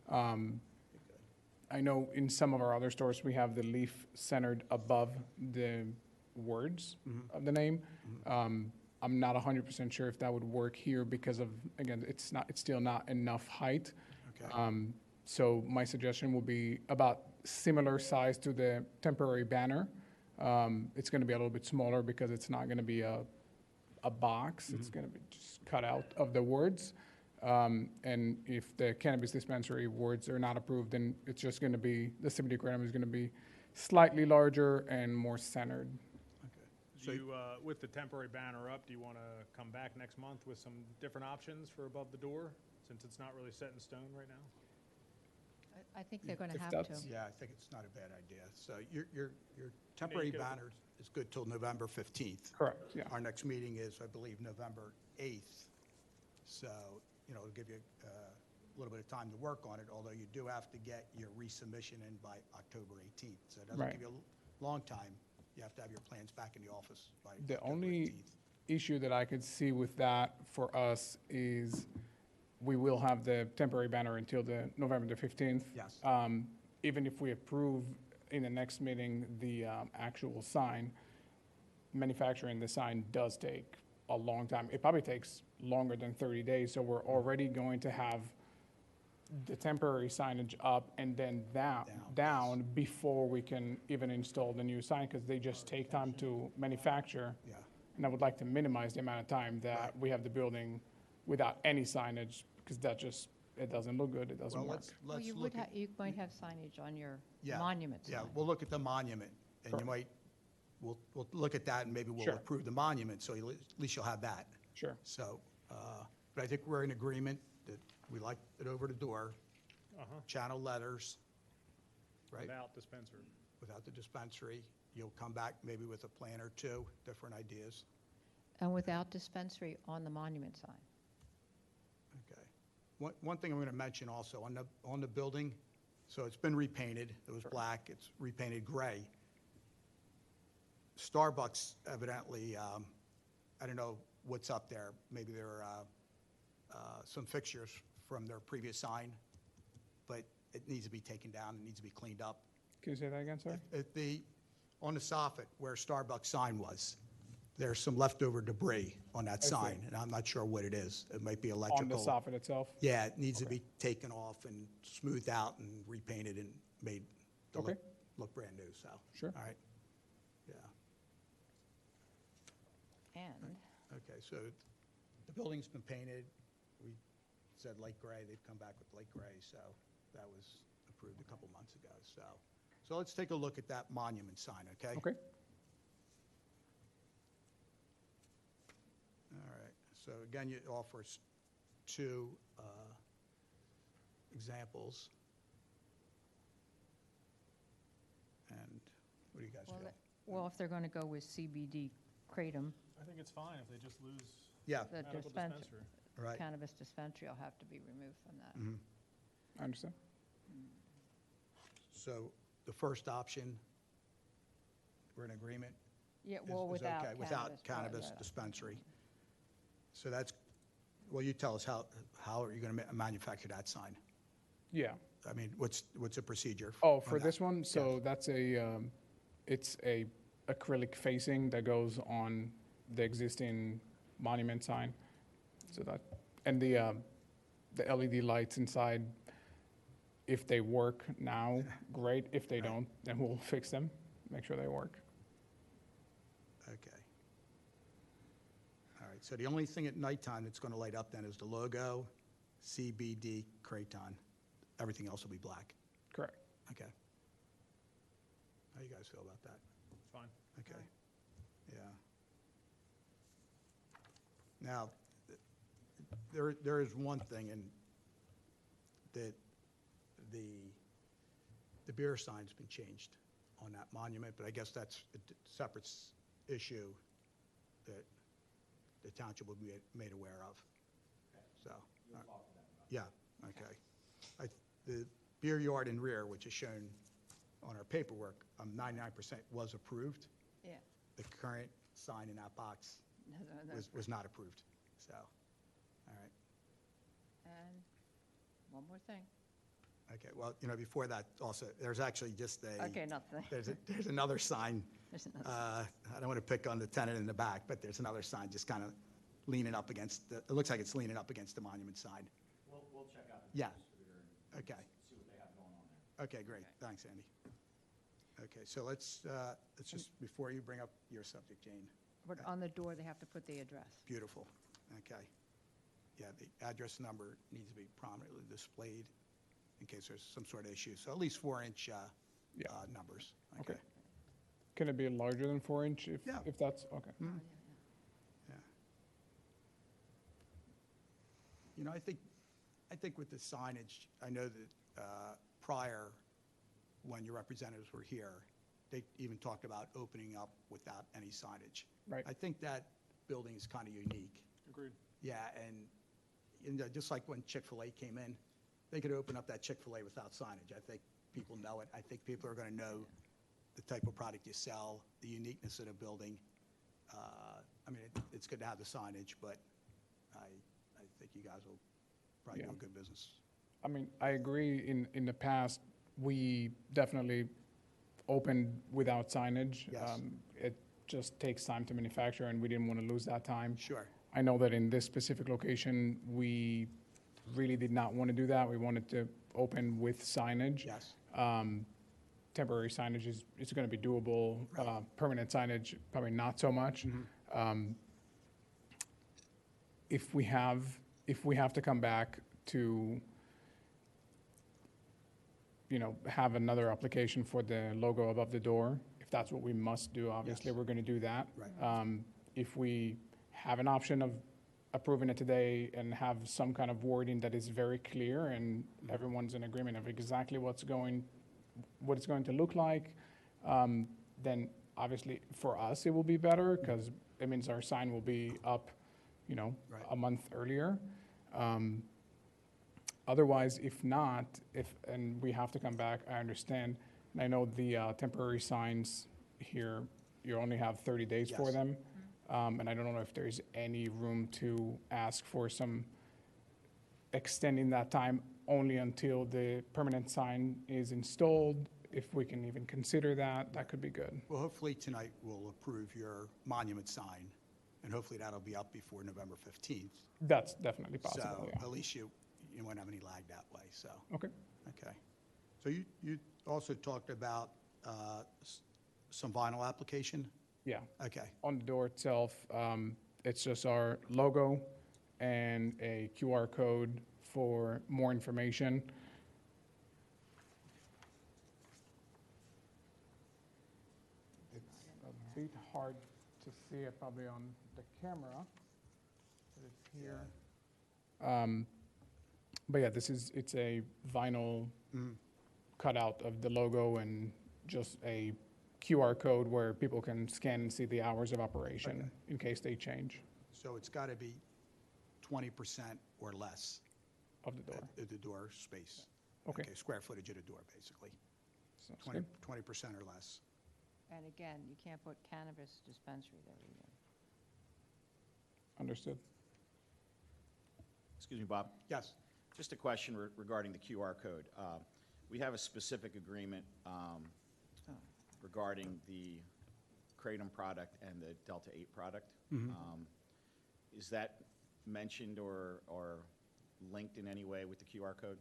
[SPEAKER 7] I know in some of our other stores, we have the leaf centered above the words of the name. I'm not 100% sure if that would work here because of, again, it's still not enough height.
[SPEAKER 2] Okay.
[SPEAKER 7] So my suggestion will be about similar size to the temporary banner. It's going to be a little bit smaller because it's not going to be a box. It's going to be just cut out of the words. And if the cannabis dispensary words are not approved, then it's just going to be, the City Kratom is going to be slightly larger and more centered.
[SPEAKER 2] Okay.
[SPEAKER 4] Do
[SPEAKER 2] So
[SPEAKER 4] you, with the temporary banner up, do you want to come back next month with some different options for above the door, since it's not really set in stone right now?
[SPEAKER 3] I think they're going to
[SPEAKER 7] If
[SPEAKER 3] have to.
[SPEAKER 7] that's-
[SPEAKER 2] yeah, I think it's not a bad idea. So your temporary
[SPEAKER 4] get a-
[SPEAKER 2] banner is good till November 15th.
[SPEAKER 7] Correct, yeah.
[SPEAKER 2] Our next meeting is, I believe, November 8th. So, it'll give you a little bit of time to work on it, although you do have to get your resubmission in by October 18th. So it doesn't
[SPEAKER 7] Right.
[SPEAKER 2] give you a long time. You have to have your plans back in the office by
[SPEAKER 7] The
[SPEAKER 2] October
[SPEAKER 7] only
[SPEAKER 2] 18th.
[SPEAKER 7] issue that I could see with that for us is we will have the temporary banner until the November the 15th.
[SPEAKER 2] Yes.
[SPEAKER 7] Even if we approve in the next meeting the actual sign, manufacturing the sign does take a long time. It probably takes longer than 30 days, so we're already going to have the temporary signage up and then down before we can even install the new sign, because they just take time to manufacture.
[SPEAKER 2] Yeah.
[SPEAKER 7] And I would like to minimize the amount of time that
[SPEAKER 2] Right.
[SPEAKER 7] we have the building without any signage, because that just, it doesn't look good, it doesn't
[SPEAKER 2] Well,
[SPEAKER 7] work.
[SPEAKER 3] Well,
[SPEAKER 2] let's
[SPEAKER 3] you
[SPEAKER 2] look
[SPEAKER 3] would,
[SPEAKER 2] at,
[SPEAKER 3] you might have signage on your
[SPEAKER 2] yeah.
[SPEAKER 3] monument
[SPEAKER 2] Yeah,
[SPEAKER 3] sign.
[SPEAKER 2] we'll look at the monument, and you
[SPEAKER 7] Correct.
[SPEAKER 2] might, we'll look at that, and maybe we'll
[SPEAKER 7] Sure.
[SPEAKER 2] approve the monument, so at least you'll have that.
[SPEAKER 7] Sure.
[SPEAKER 2] So, but I think we're in agreement that we like it over the door, channel letters, right?
[SPEAKER 4] Without dispensary?
[SPEAKER 2] Without the dispensary. You'll come back maybe with a plan or two, different ideas.
[SPEAKER 3] And without dispensary on the monument sign.
[SPEAKER 2] Okay. One thing I'm going to mention also, on the building, so it's been repainted. It was black, it's repainted gray. Starbucks evidently, I don't know what's up there. Maybe there are some fixtures from their previous sign, but it needs to be taken down, it needs to be cleaned up.
[SPEAKER 7] Can you say that again, sir?
[SPEAKER 2] On the soffit where Starbucks sign was, there's some leftover debris on that
[SPEAKER 7] see.
[SPEAKER 2] sign, and I'm not sure what it is. It might be
[SPEAKER 7] On the
[SPEAKER 2] electrical.
[SPEAKER 7] soffit itself?
[SPEAKER 2] Yeah, it needs to be taken off and smoothed out and repainted and made to
[SPEAKER 7] Okay.
[SPEAKER 2] look brand new, so.
[SPEAKER 7] Sure.
[SPEAKER 2] All right, yeah.
[SPEAKER 3] And
[SPEAKER 2] Okay, so the building's been painted. We said light gray, they've come back with light gray, so that was approved a couple months ago, so. So let's take a look at that monument sign, okay?
[SPEAKER 7] Okay.
[SPEAKER 2] All right, so again, you offer us two examples. And what do you guys feel?
[SPEAKER 3] well, if they're going to go with CBD kratom,
[SPEAKER 4] I think it's fine if they just lose
[SPEAKER 2] Yeah,
[SPEAKER 3] the
[SPEAKER 4] medical dispensary.
[SPEAKER 2] right.
[SPEAKER 3] cannabis dispensary will have to be removed from that.
[SPEAKER 7] I understand.
[SPEAKER 2] So the first option, we're in agreement?
[SPEAKER 3] Yeah,
[SPEAKER 2] is-
[SPEAKER 3] well,
[SPEAKER 2] is
[SPEAKER 3] without
[SPEAKER 2] okay,
[SPEAKER 3] cannabis.
[SPEAKER 2] Without cannabis
[SPEAKER 3] yeah.
[SPEAKER 2] dispensary. So that's, well, you tell us how are you going to manufacture that sign?
[SPEAKER 7] Yeah.
[SPEAKER 2] I mean, what's the procedure?
[SPEAKER 7] Oh,
[SPEAKER 2] on
[SPEAKER 7] for
[SPEAKER 2] that?
[SPEAKER 7] this one, so that's it's a acrylic facing that goes on the existing monument sign. So that, and the LED lights inside, if they work now, great. If they don't, then we'll fix them, make sure they work.
[SPEAKER 2] Okay. All right, right, so the only thing at nighttime that's going to light up then is the logo, CBD Creighton. Everything else will be black.
[SPEAKER 7] Correct.
[SPEAKER 2] Okay. How you guys feel about that?
[SPEAKER 4] It's fine.
[SPEAKER 2] Okay, yeah. Now, there is one thing, and that the beer sign's been changed on that monument, but I guess that's a separate issue that the township will be made aware of, so. Yeah, okay. The beer yard and rear, which is shown on our paperwork, 99% was approved.
[SPEAKER 3] Yeah.
[SPEAKER 2] The current sign in that box was not approved, so, all right.
[SPEAKER 3] And one more thing.
[SPEAKER 2] Okay, well, before that, also, there's actually just
[SPEAKER 3] Okay, nothing.
[SPEAKER 2] there's another sign.
[SPEAKER 3] There's another
[SPEAKER 2] I don't want to pick on the tenant in the back, but there's another sign just kind of leaning up against, it looks like it's leaning up against the monument sign.
[SPEAKER 8] We'll check out
[SPEAKER 2] Yeah.
[SPEAKER 8] the
[SPEAKER 2] Okay,
[SPEAKER 8] see what they have going on there.
[SPEAKER 2] okay, great, thanks, Andy. Okay, so let's just, before you bring up your subject, Jane,
[SPEAKER 3] But on the door, they have to put the address.
[SPEAKER 2] beautiful, okay. Yeah, the address number needs to be prominently displayed in case there's some sort of issue, so at least 4-inch
[SPEAKER 7] Yeah.
[SPEAKER 2] numbers,
[SPEAKER 7] Okay.
[SPEAKER 2] okay?
[SPEAKER 7] Can it be larger than 4-inch
[SPEAKER 2] Yeah.
[SPEAKER 7] if that's, okay.
[SPEAKER 2] Yeah. I think with the signage, I know that prior, when your representatives were here, they even talked about opening up without any signage.
[SPEAKER 7] Right.
[SPEAKER 2] I think that building is kind of unique.
[SPEAKER 4] Agreed.
[SPEAKER 2] Yeah, and just like when Chick-fil-A came in, they could open up that Chick-fil-A without signage. I think people know it. I think people are going to know the type of product you sell, the uniqueness of the building. It's good to have the signage, but I think you guys will probably do
[SPEAKER 7] Yeah.
[SPEAKER 2] a good business.
[SPEAKER 7] I mean, I agree, in the past, we definitely opened without signage.
[SPEAKER 2] Yes.
[SPEAKER 7] It just takes time to manufacture, and we didn't want to lose that time.
[SPEAKER 2] Sure.
[SPEAKER 7] I know that in this specific location, we really did not want to do that. We wanted to open with signage.
[SPEAKER 2] Yes.
[SPEAKER 7] Temporary signage is going to be doable. Permanent signage, probably not so much. If we have to come back to, have another application for the logo above the door, if that's what we must do, obviously,
[SPEAKER 2] Yes.
[SPEAKER 7] we're going to do that.
[SPEAKER 2] Right.
[SPEAKER 7] If we have an option of approving it today and have some kind of wording that is very clear and everyone's in agreement of exactly what it's going to look like, then obviously for us, it will be better because it means our sign will be up,
[SPEAKER 2] Right.
[SPEAKER 7] a month earlier. Otherwise, if not, and we have to come back, I understand. And I know the temporary signs here, you only have 30 days for
[SPEAKER 2] Yes.
[SPEAKER 7] them. And I don't know if there's any room to ask for some extending that time only until the permanent sign is installed. If we can even consider that, that could be good.
[SPEAKER 2] Well, hopefully tonight we'll approve your monument sign, and hopefully that'll be up before November 15th.
[SPEAKER 7] That's definitely possible,
[SPEAKER 2] So
[SPEAKER 7] yeah.
[SPEAKER 2] at least you won't have any lag that way, so.
[SPEAKER 7] Okay.
[SPEAKER 2] Okay. So you also talked about some vinyl application?
[SPEAKER 7] Yeah.
[SPEAKER 2] Okay,
[SPEAKER 7] On the door itself, it's just our logo and a QR code for more information. It's a bit hard to see it probably on the camera, but it's here. But yeah, it's a vinyl cutout of the logo and just a QR code where people can scan and see the hours of operation
[SPEAKER 2] Okay.
[SPEAKER 7] in case they change
[SPEAKER 2] so it's got to be 20% or less
[SPEAKER 7] of the door.
[SPEAKER 2] at the door space.
[SPEAKER 7] Okay.
[SPEAKER 2] Square footage of the door, basically.
[SPEAKER 7] Sounds
[SPEAKER 2] 20,
[SPEAKER 7] good.
[SPEAKER 2] 20% or less.
[SPEAKER 3] And again, you can't put cannabis dispensary there either.
[SPEAKER 7] Understood.
[SPEAKER 8] Excuse me, Bob.
[SPEAKER 2] Yes,
[SPEAKER 8] Just a question regarding the QR code. We have a specific agreement regarding the Kratom product and the Delta 8 product. Is that mentioned or linked in any way with the QR code?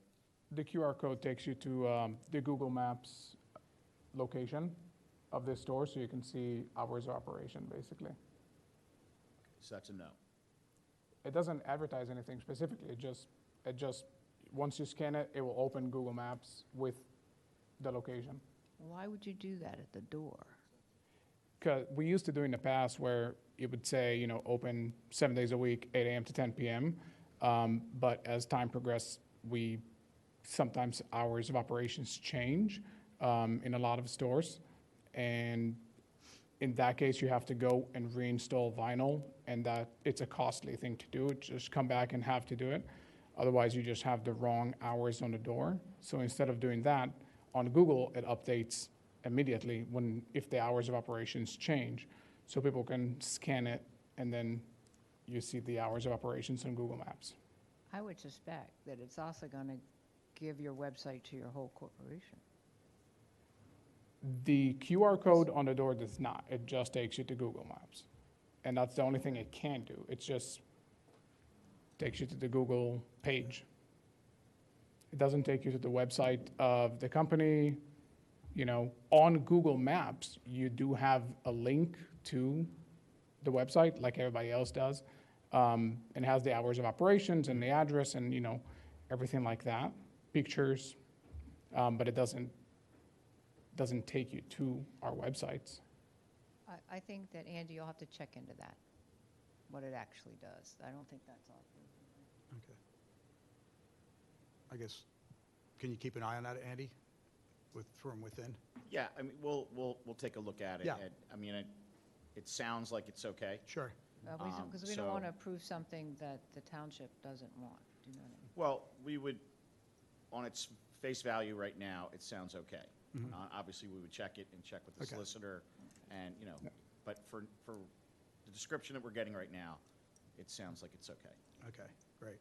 [SPEAKER 7] The QR code takes you to the Google Maps location of this store, so you can see hours of operation, basically.
[SPEAKER 8] So that's a no.
[SPEAKER 7] it doesn't advertise anything specifically. It just, once you scan it, it will open Google Maps with the location.
[SPEAKER 3] Why would you do that at the door?
[SPEAKER 7] Because we used to do in the past where it would say, you know, open 7 days a week, 8 a.m. to 10 p.m. But as time progressed, sometimes hours of operations change in a lot of stores. And in that case, you have to go and reinstall vinyl, and that it's a costly thing to do. Just come back and have to do it. Otherwise, you just have the wrong hours on the door. So instead of doing that, on Google, it updates immediately if the hours of operations change. So people can scan it, and then you see the hours of operations on Google Maps.
[SPEAKER 3] I would suspect that it's also going to give your website to your whole corporation.
[SPEAKER 7] The QR code on the door does not. It just takes you to Google Maps. And that's the only thing it can do. It just takes you to the Google page. It doesn't take you to the website of the company. You know, on Google Maps, you do have a link to the website like everybody else does. And it has the hours of operations and the address and, you know, everything like that, pictures, but it doesn't take you to our websites.
[SPEAKER 3] I think that, Andy, you'll have to check into that, what it actually does. I don't think that's all.
[SPEAKER 2] Okay. I guess, can you keep an eye on that, Andy, from within?
[SPEAKER 8] Yeah, I mean, we'll take a look at it.
[SPEAKER 2] Yeah.
[SPEAKER 8] I mean, it sounds like it's okay.
[SPEAKER 2] Sure.
[SPEAKER 3] Because we don't want to
[SPEAKER 8] so-
[SPEAKER 3] approve something that the township doesn't want. Do you know what I mean?
[SPEAKER 8] Well, we would, on its face value right now, it sounds okay. Obviously, we would check it and check with the
[SPEAKER 2] Okay.
[SPEAKER 8] solicitor, and, you know, but for the description that we're getting right now, it sounds like it's okay.
[SPEAKER 2] Okay, great.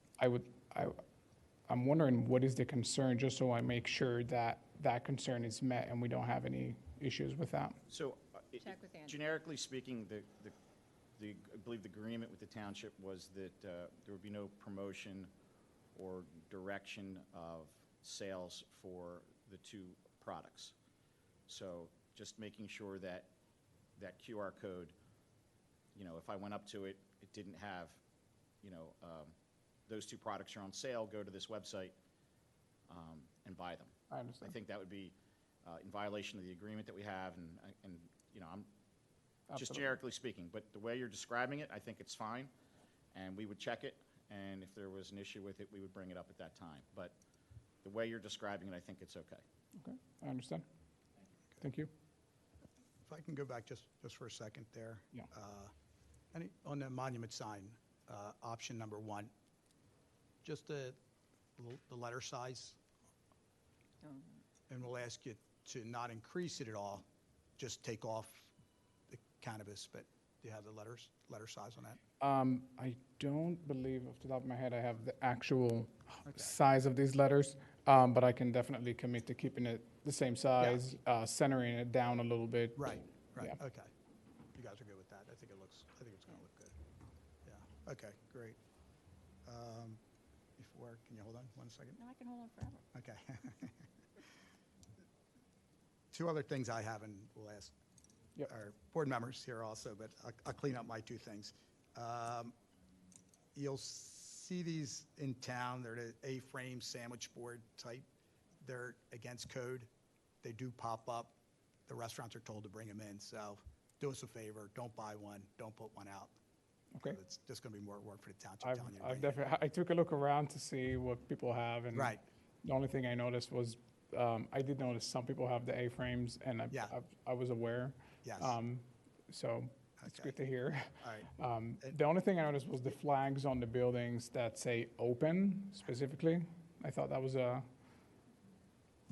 [SPEAKER 7] I'm wondering what is the concern, just so I make sure that that concern is met and we don't have any issues with that.
[SPEAKER 8] So,
[SPEAKER 3] Check with Andy.
[SPEAKER 8] generically speaking, I believe the agreement with the township was that there would be no promotion or direction of sales for the two products. So just making sure that that QR code, you know, if I went up to it, it didn't have, you know, those two products are on sale, go to this website and buy them.
[SPEAKER 7] I
[SPEAKER 8] I
[SPEAKER 7] understand.
[SPEAKER 8] think that would be in violation of the agreement that we have, and you know, I'm just
[SPEAKER 7] Absolutely.
[SPEAKER 8] generically speaking, but the way you're describing it, I think it's fine, and we would check it, and if there was an issue with it, we would bring it up at that time. But the way you're describing it, I think it's okay.
[SPEAKER 7] Okay, I understand. Thank you.
[SPEAKER 2] If I can go back just for a second there.
[SPEAKER 7] Yeah.
[SPEAKER 2] On the monument sign, option number 1, just the letter size, and we'll ask you to not increase it at all, just take off the cannabis, but do you have the letter size on that?
[SPEAKER 7] I don't believe off the top of my head I have the actual size of these letters, but I can definitely commit to keeping it the same size, centering it down a little bit.
[SPEAKER 2] Right,
[SPEAKER 7] Yeah.
[SPEAKER 2] okay. You guys are good with that? I think it's going to look good. Yeah, okay, great. Can you hold on 1 second?
[SPEAKER 3] No, I can hold on forever.
[SPEAKER 2] Okay. 2 other things I have, and we'll ask
[SPEAKER 7] Yep.
[SPEAKER 2] our board members here also, but I'll clean up my 2 things. You'll see these in town. They're the A-frame sandwich board type. They're against code. They do pop up. The restaurants are told to bring them in, so do us a favor, don't buy one, don't put one out.
[SPEAKER 7] Okay.
[SPEAKER 2] It's just going to be more work for the township telling you to bring it in.
[SPEAKER 7] Definitely, I took a look around to see what people have, and
[SPEAKER 2] Right.
[SPEAKER 7] the only thing I noticed was, I did notice some people have the A-frames, and
[SPEAKER 2] Yeah.
[SPEAKER 7] I was aware.
[SPEAKER 2] Yes.
[SPEAKER 7] So it's
[SPEAKER 2] Okay.
[SPEAKER 7] good to hear.
[SPEAKER 2] All right.
[SPEAKER 7] The only thing I noticed was the flags on the buildings that say open specifically. I thought that was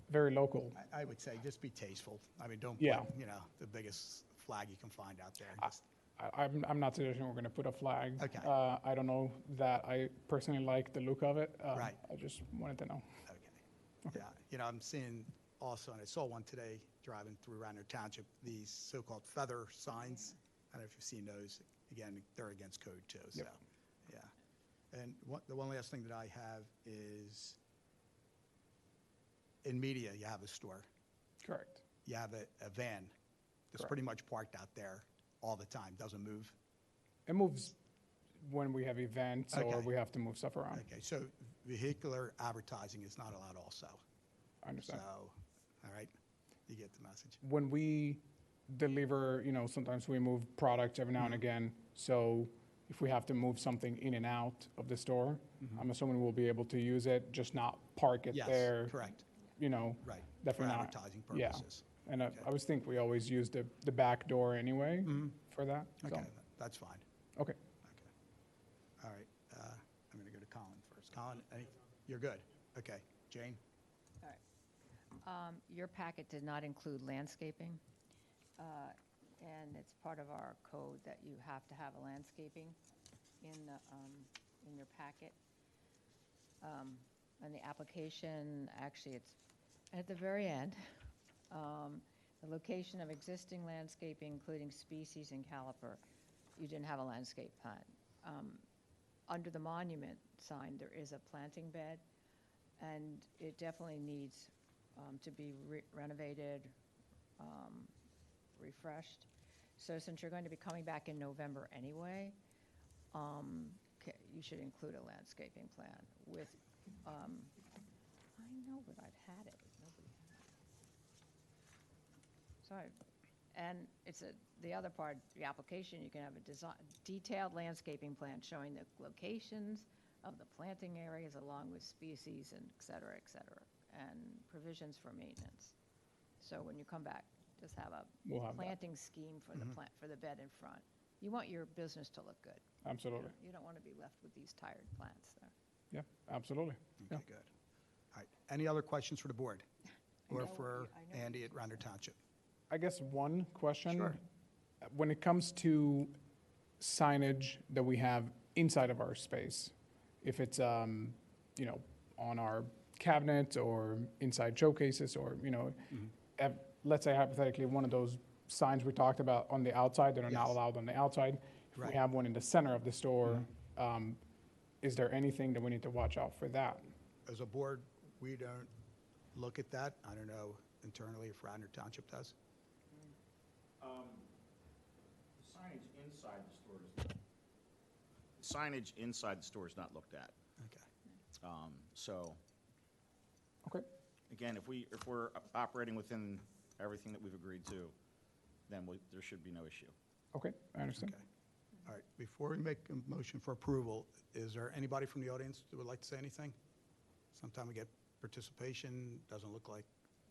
[SPEAKER 7] very local.
[SPEAKER 2] I would say just be tasteful. I mean, don't
[SPEAKER 7] Yeah.
[SPEAKER 2] put, the biggest flag you can find out there. Just-
[SPEAKER 7] I'm not suggesting we're going to put a flag.
[SPEAKER 2] Okay.
[SPEAKER 7] I don't know that I personally like the look of it.
[SPEAKER 2] Right.
[SPEAKER 7] I just wanted to know.
[SPEAKER 2] Okay. Yeah, I'm seeing also, and I saw one today driving through Radnor Township, these so-called feather signs. I don't know if you've seen those. Again, they're against code too, so,
[SPEAKER 7] Yep.
[SPEAKER 2] yeah. And the one last thing that I have is, in media, you have a store.
[SPEAKER 7] Correct.
[SPEAKER 2] You have a van that's
[SPEAKER 7] Correct.
[SPEAKER 2] pretty much parked out there all the time, doesn't move.
[SPEAKER 7] It moves when we have events or
[SPEAKER 2] Okay.
[SPEAKER 7] we have to move stuff around.
[SPEAKER 2] Okay, so vehicular advertising is not allowed also.
[SPEAKER 7] I understand.
[SPEAKER 2] So, all right, you get the message.
[SPEAKER 7] When we deliver, sometimes we move products every now and again. So if we have to move something in and out of the store, I'm assuming we'll be able to use it, just not park it
[SPEAKER 2] Yes,
[SPEAKER 7] there.
[SPEAKER 2] correct.
[SPEAKER 7] Right.
[SPEAKER 2] For
[SPEAKER 7] Definitely not.
[SPEAKER 2] advertising
[SPEAKER 7] Yeah.
[SPEAKER 2] purposes.
[SPEAKER 7] And I
[SPEAKER 2] Okay.
[SPEAKER 7] always think we always use the back door anyway for that. So,
[SPEAKER 2] Okay, that's fine.
[SPEAKER 7] okay.
[SPEAKER 2] Okay. All right, I'm going to go to Colin first. Colin, you're good? Okay. Jane?
[SPEAKER 3] All right. Your packet did not include landscaping, and it's part of our code that you have to have a landscaping in your packet. And the application, actually, it's at the very end. The location of existing landscaping, including species and caliper. You didn't have a landscape plan. Under the monument sign, there is a planting bed, and it definitely needs to be renovated, refreshed. So since you're going to be coming back in November anyway, you should include a landscaping plan with, I know, but I've had it. Nobody had it. Sorry. And the other part, the application, you can have a detailed landscaping plan showing the locations of the planting areas along with species and et cetera, and provisions for maintenance. So when you come back, just have a
[SPEAKER 7] We'll have that.
[SPEAKER 3] planting scheme for the plant, for the bed in front. You want your business to look good.
[SPEAKER 7] Absolutely.
[SPEAKER 3] You don't want to be left with these tired plants there.
[SPEAKER 7] Yeah, absolutely. Yeah.
[SPEAKER 2] Okay, good. All right, any other questions for the board? Or
[SPEAKER 3] know
[SPEAKER 2] for
[SPEAKER 3] I know
[SPEAKER 2] Andy at Radnor Township?
[SPEAKER 7] I guess one question.
[SPEAKER 2] Sure.
[SPEAKER 7] When it comes to signage that we have inside of our space, if it's, on our cabinets or inside showcases or, let's say hypothetically, one of those signs we talked about on the outside that are not
[SPEAKER 2] Yes.
[SPEAKER 7] allowed on the outside, if
[SPEAKER 2] Right.
[SPEAKER 7] we have one in the center of the store, is there anything that we need to watch out for that?
[SPEAKER 2] As a board, we don't look at that. I don't know internally if Radnor Township does.
[SPEAKER 8] Signage inside the store is not looked at.
[SPEAKER 2] Okay.
[SPEAKER 8] So,
[SPEAKER 7] Okay,
[SPEAKER 8] again, if we're operating within everything that we've agreed to, then there should be no issue.
[SPEAKER 7] okay, I understand.
[SPEAKER 2] Okay. All right, before we make a motion for approval, is there anybody from the audience that would like to say anything? Sometime we get participation, doesn't look like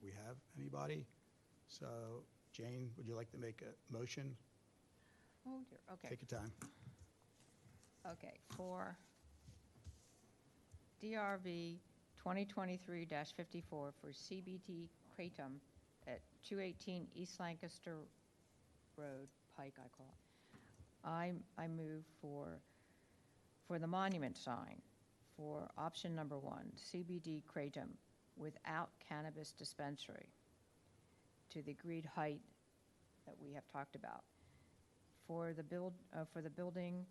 [SPEAKER 2] we have anybody. So, Jane, would you like to make a motion?
[SPEAKER 3] Oh dear, okay.
[SPEAKER 2] Take your time.
[SPEAKER 3] Okay, for DRV 2023-54 for CBT Kratom at 218 East Lancaster Road, Pike, I call it. I move for the monument sign, for option number 1, CBD Kratom without cannabis dispensary to the agreed height that we have talked about. For the building,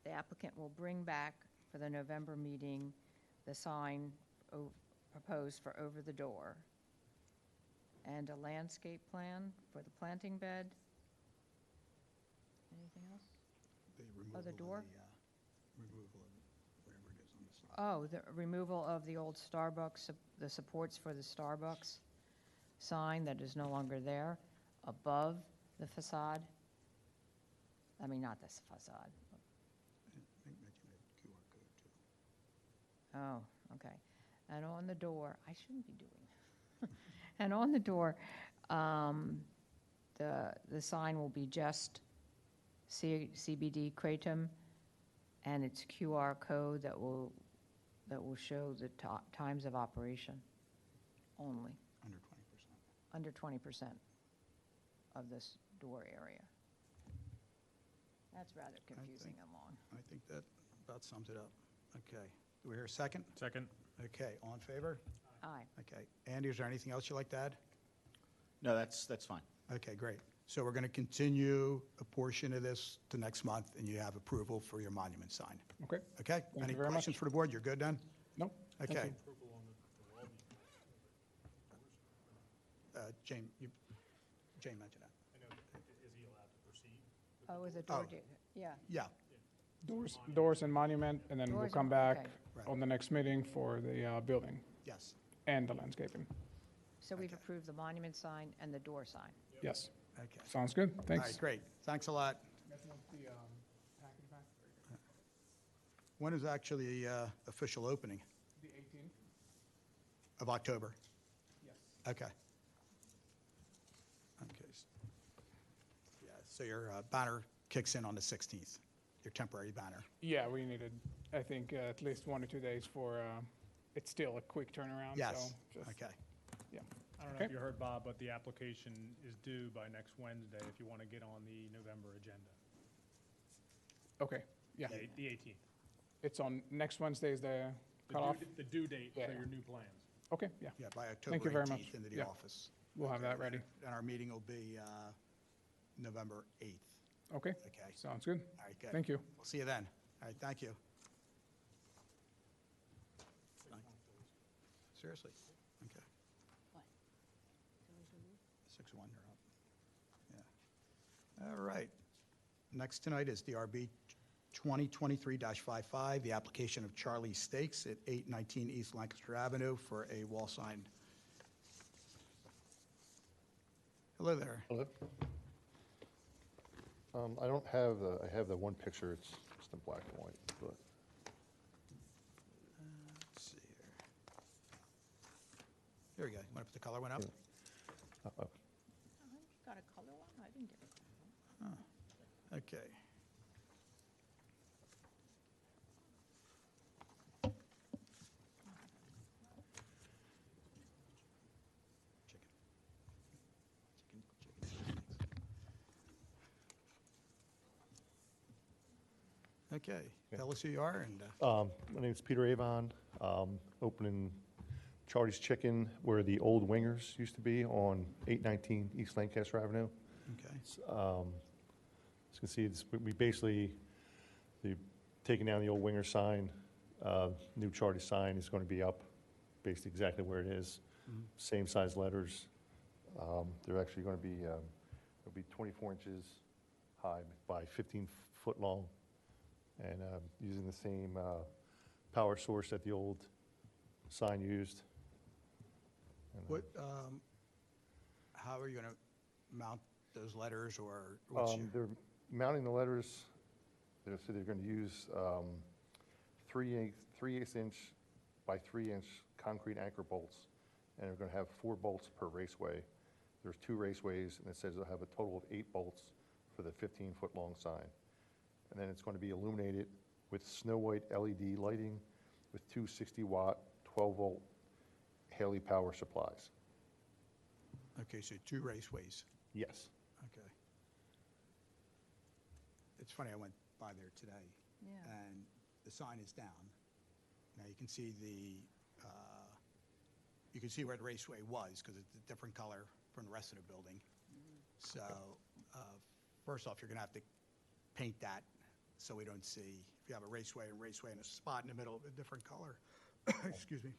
[SPEAKER 3] the applicant will bring back for the November meeting the sign proposed for over the door and a landscape plan for the planting bed. Anything else?
[SPEAKER 2] The
[SPEAKER 3] door?
[SPEAKER 2] Removal of whatever it is on the side.
[SPEAKER 3] Oh, the removal of the old Starbucks, the supports for the Starbucks sign that is no longer there above the facade. I mean, not this facade.
[SPEAKER 2] I think mention a QR code too.
[SPEAKER 3] Oh, okay. And on the door, I shouldn't be doing. And on the door, the sign will be just CBD Kratom, and its QR code that will show the times of operation only,
[SPEAKER 2] Under 20%.
[SPEAKER 3] under 20% of this door area. That's rather confusing and long.
[SPEAKER 2] I think that about sums it up. Okay. Do we hear a second?
[SPEAKER 4] Second.
[SPEAKER 2] Okay, all in favor?
[SPEAKER 3] Aye.
[SPEAKER 2] Okay. Andy, is there anything else you'd like to add?
[SPEAKER 8] No, that's fine.
[SPEAKER 2] Okay, great. So we're going to continue a portion of this to next month, and you have approval for your monument sign.
[SPEAKER 7] Okay,
[SPEAKER 2] Okay?
[SPEAKER 7] you
[SPEAKER 2] Any
[SPEAKER 7] very much.
[SPEAKER 2] questions for the board? You're good then?
[SPEAKER 7] no? thank
[SPEAKER 2] Okay.
[SPEAKER 7] you.
[SPEAKER 2] Jane, Jane mentioned that.
[SPEAKER 4] I know, is he allowed to proceed?
[SPEAKER 3] Oh, with the door,
[SPEAKER 2] Oh.
[SPEAKER 3] yeah.
[SPEAKER 2] Yeah.
[SPEAKER 7] Doors and monument, and then we'll
[SPEAKER 3] Doors
[SPEAKER 7] come
[SPEAKER 3] and-
[SPEAKER 7] back
[SPEAKER 3] okay.
[SPEAKER 2] Right.
[SPEAKER 7] on the next meeting for the building
[SPEAKER 2] Yes,
[SPEAKER 7] and the landscaping.
[SPEAKER 3] So we've
[SPEAKER 2] Okay.
[SPEAKER 3] approved the monument sign and the door sign.
[SPEAKER 7] Yes,
[SPEAKER 2] okay.
[SPEAKER 7] sounds good,
[SPEAKER 2] All right,
[SPEAKER 7] thanks.
[SPEAKER 2] great. Thanks a lot. When is actually official opening?
[SPEAKER 7] The 18th?
[SPEAKER 2] Of October?
[SPEAKER 7] Yes.
[SPEAKER 2] Okay. Okay. Yeah, so your banner kicks in on the 16th, your temporary banner.
[SPEAKER 7] Yeah, we needed, I think, at least 1 or 2 days for, it's still a quick turnaround, so.
[SPEAKER 2] Yes,
[SPEAKER 7] just-
[SPEAKER 2] okay.
[SPEAKER 7] Yeah,
[SPEAKER 4] I don't know
[SPEAKER 7] Okay.
[SPEAKER 4] if you heard, Bob, but the application is due by next Wednesday if you want to get on the November agenda.
[SPEAKER 7] okay, yeah.
[SPEAKER 4] The 18th.
[SPEAKER 7] It's on, next Wednesday is the
[SPEAKER 4] The
[SPEAKER 7] cutoff?
[SPEAKER 4] the due date
[SPEAKER 7] Yeah.
[SPEAKER 4] for your new plans.
[SPEAKER 7] Okay, yeah,
[SPEAKER 2] Yeah, by October
[SPEAKER 7] Thank you very much.
[SPEAKER 2] 18th into the
[SPEAKER 7] Yeah.
[SPEAKER 2] office.
[SPEAKER 7] we'll have that
[SPEAKER 2] Okay,
[SPEAKER 7] ready.
[SPEAKER 2] And our meeting will be November 8th.
[SPEAKER 7] Okay,
[SPEAKER 2] Okay,
[SPEAKER 7] sounds good.
[SPEAKER 2] all right, good.
[SPEAKER 7] Thank you.
[SPEAKER 2] We'll see you then. All right, thank you. Seriously? Okay. 6-1, you're up. Yeah. All right. Next tonight is DRB 2023-55, the application of Charlie Steaks at 819 East Lancaster Avenue for a wall sign. Hello there.
[SPEAKER 9] Hello. I don't have I have the one picture, it's just in black and white, but
[SPEAKER 2] Let's see here. Here we go. You want to put the color one up?
[SPEAKER 9] uh-oh.
[SPEAKER 3] Got a color one? I didn't get it.
[SPEAKER 2] Okay. Okay, tell us who you are and,
[SPEAKER 9] My name's Peter Avon, opening Charlie's Chicken where the old Wingers used to be on 819 East Lancaster Avenue.
[SPEAKER 2] okay,
[SPEAKER 9] As you can see, we basically, taking down the old Winger sign, new Charlie sign is going to be up, basically exactly where it is. Same size letters. They're actually going to be, it'll be 24 inches high by 15 foot long, and using the same power source that the old sign used. And,
[SPEAKER 2] what, how are you going to mount those letters or what's your?
[SPEAKER 9] They're mounting the letters, so they're going to use 3/8 inch by 3 inch concrete anchor bolts, and they're going to have 4 bolts per raceway. There's 2 raceways, and it says they'll have a total of 8 bolts for the 15-foot long sign. And then it's going to be illuminated with snow white LED lighting with 2 60-watt, 12-volt Haley power supplies.
[SPEAKER 2] Okay, so 2 raceways,
[SPEAKER 9] Yes.
[SPEAKER 2] okay. It's funny, I went by there today.
[SPEAKER 3] Yeah.
[SPEAKER 2] And the sign is down. Now you can see you can see where the raceway was because it's a different color from the rest of the building. So, first off, you're gonna have to paint that so we don't see, if you have a raceway and a spot in the middle of a different color, excuse me,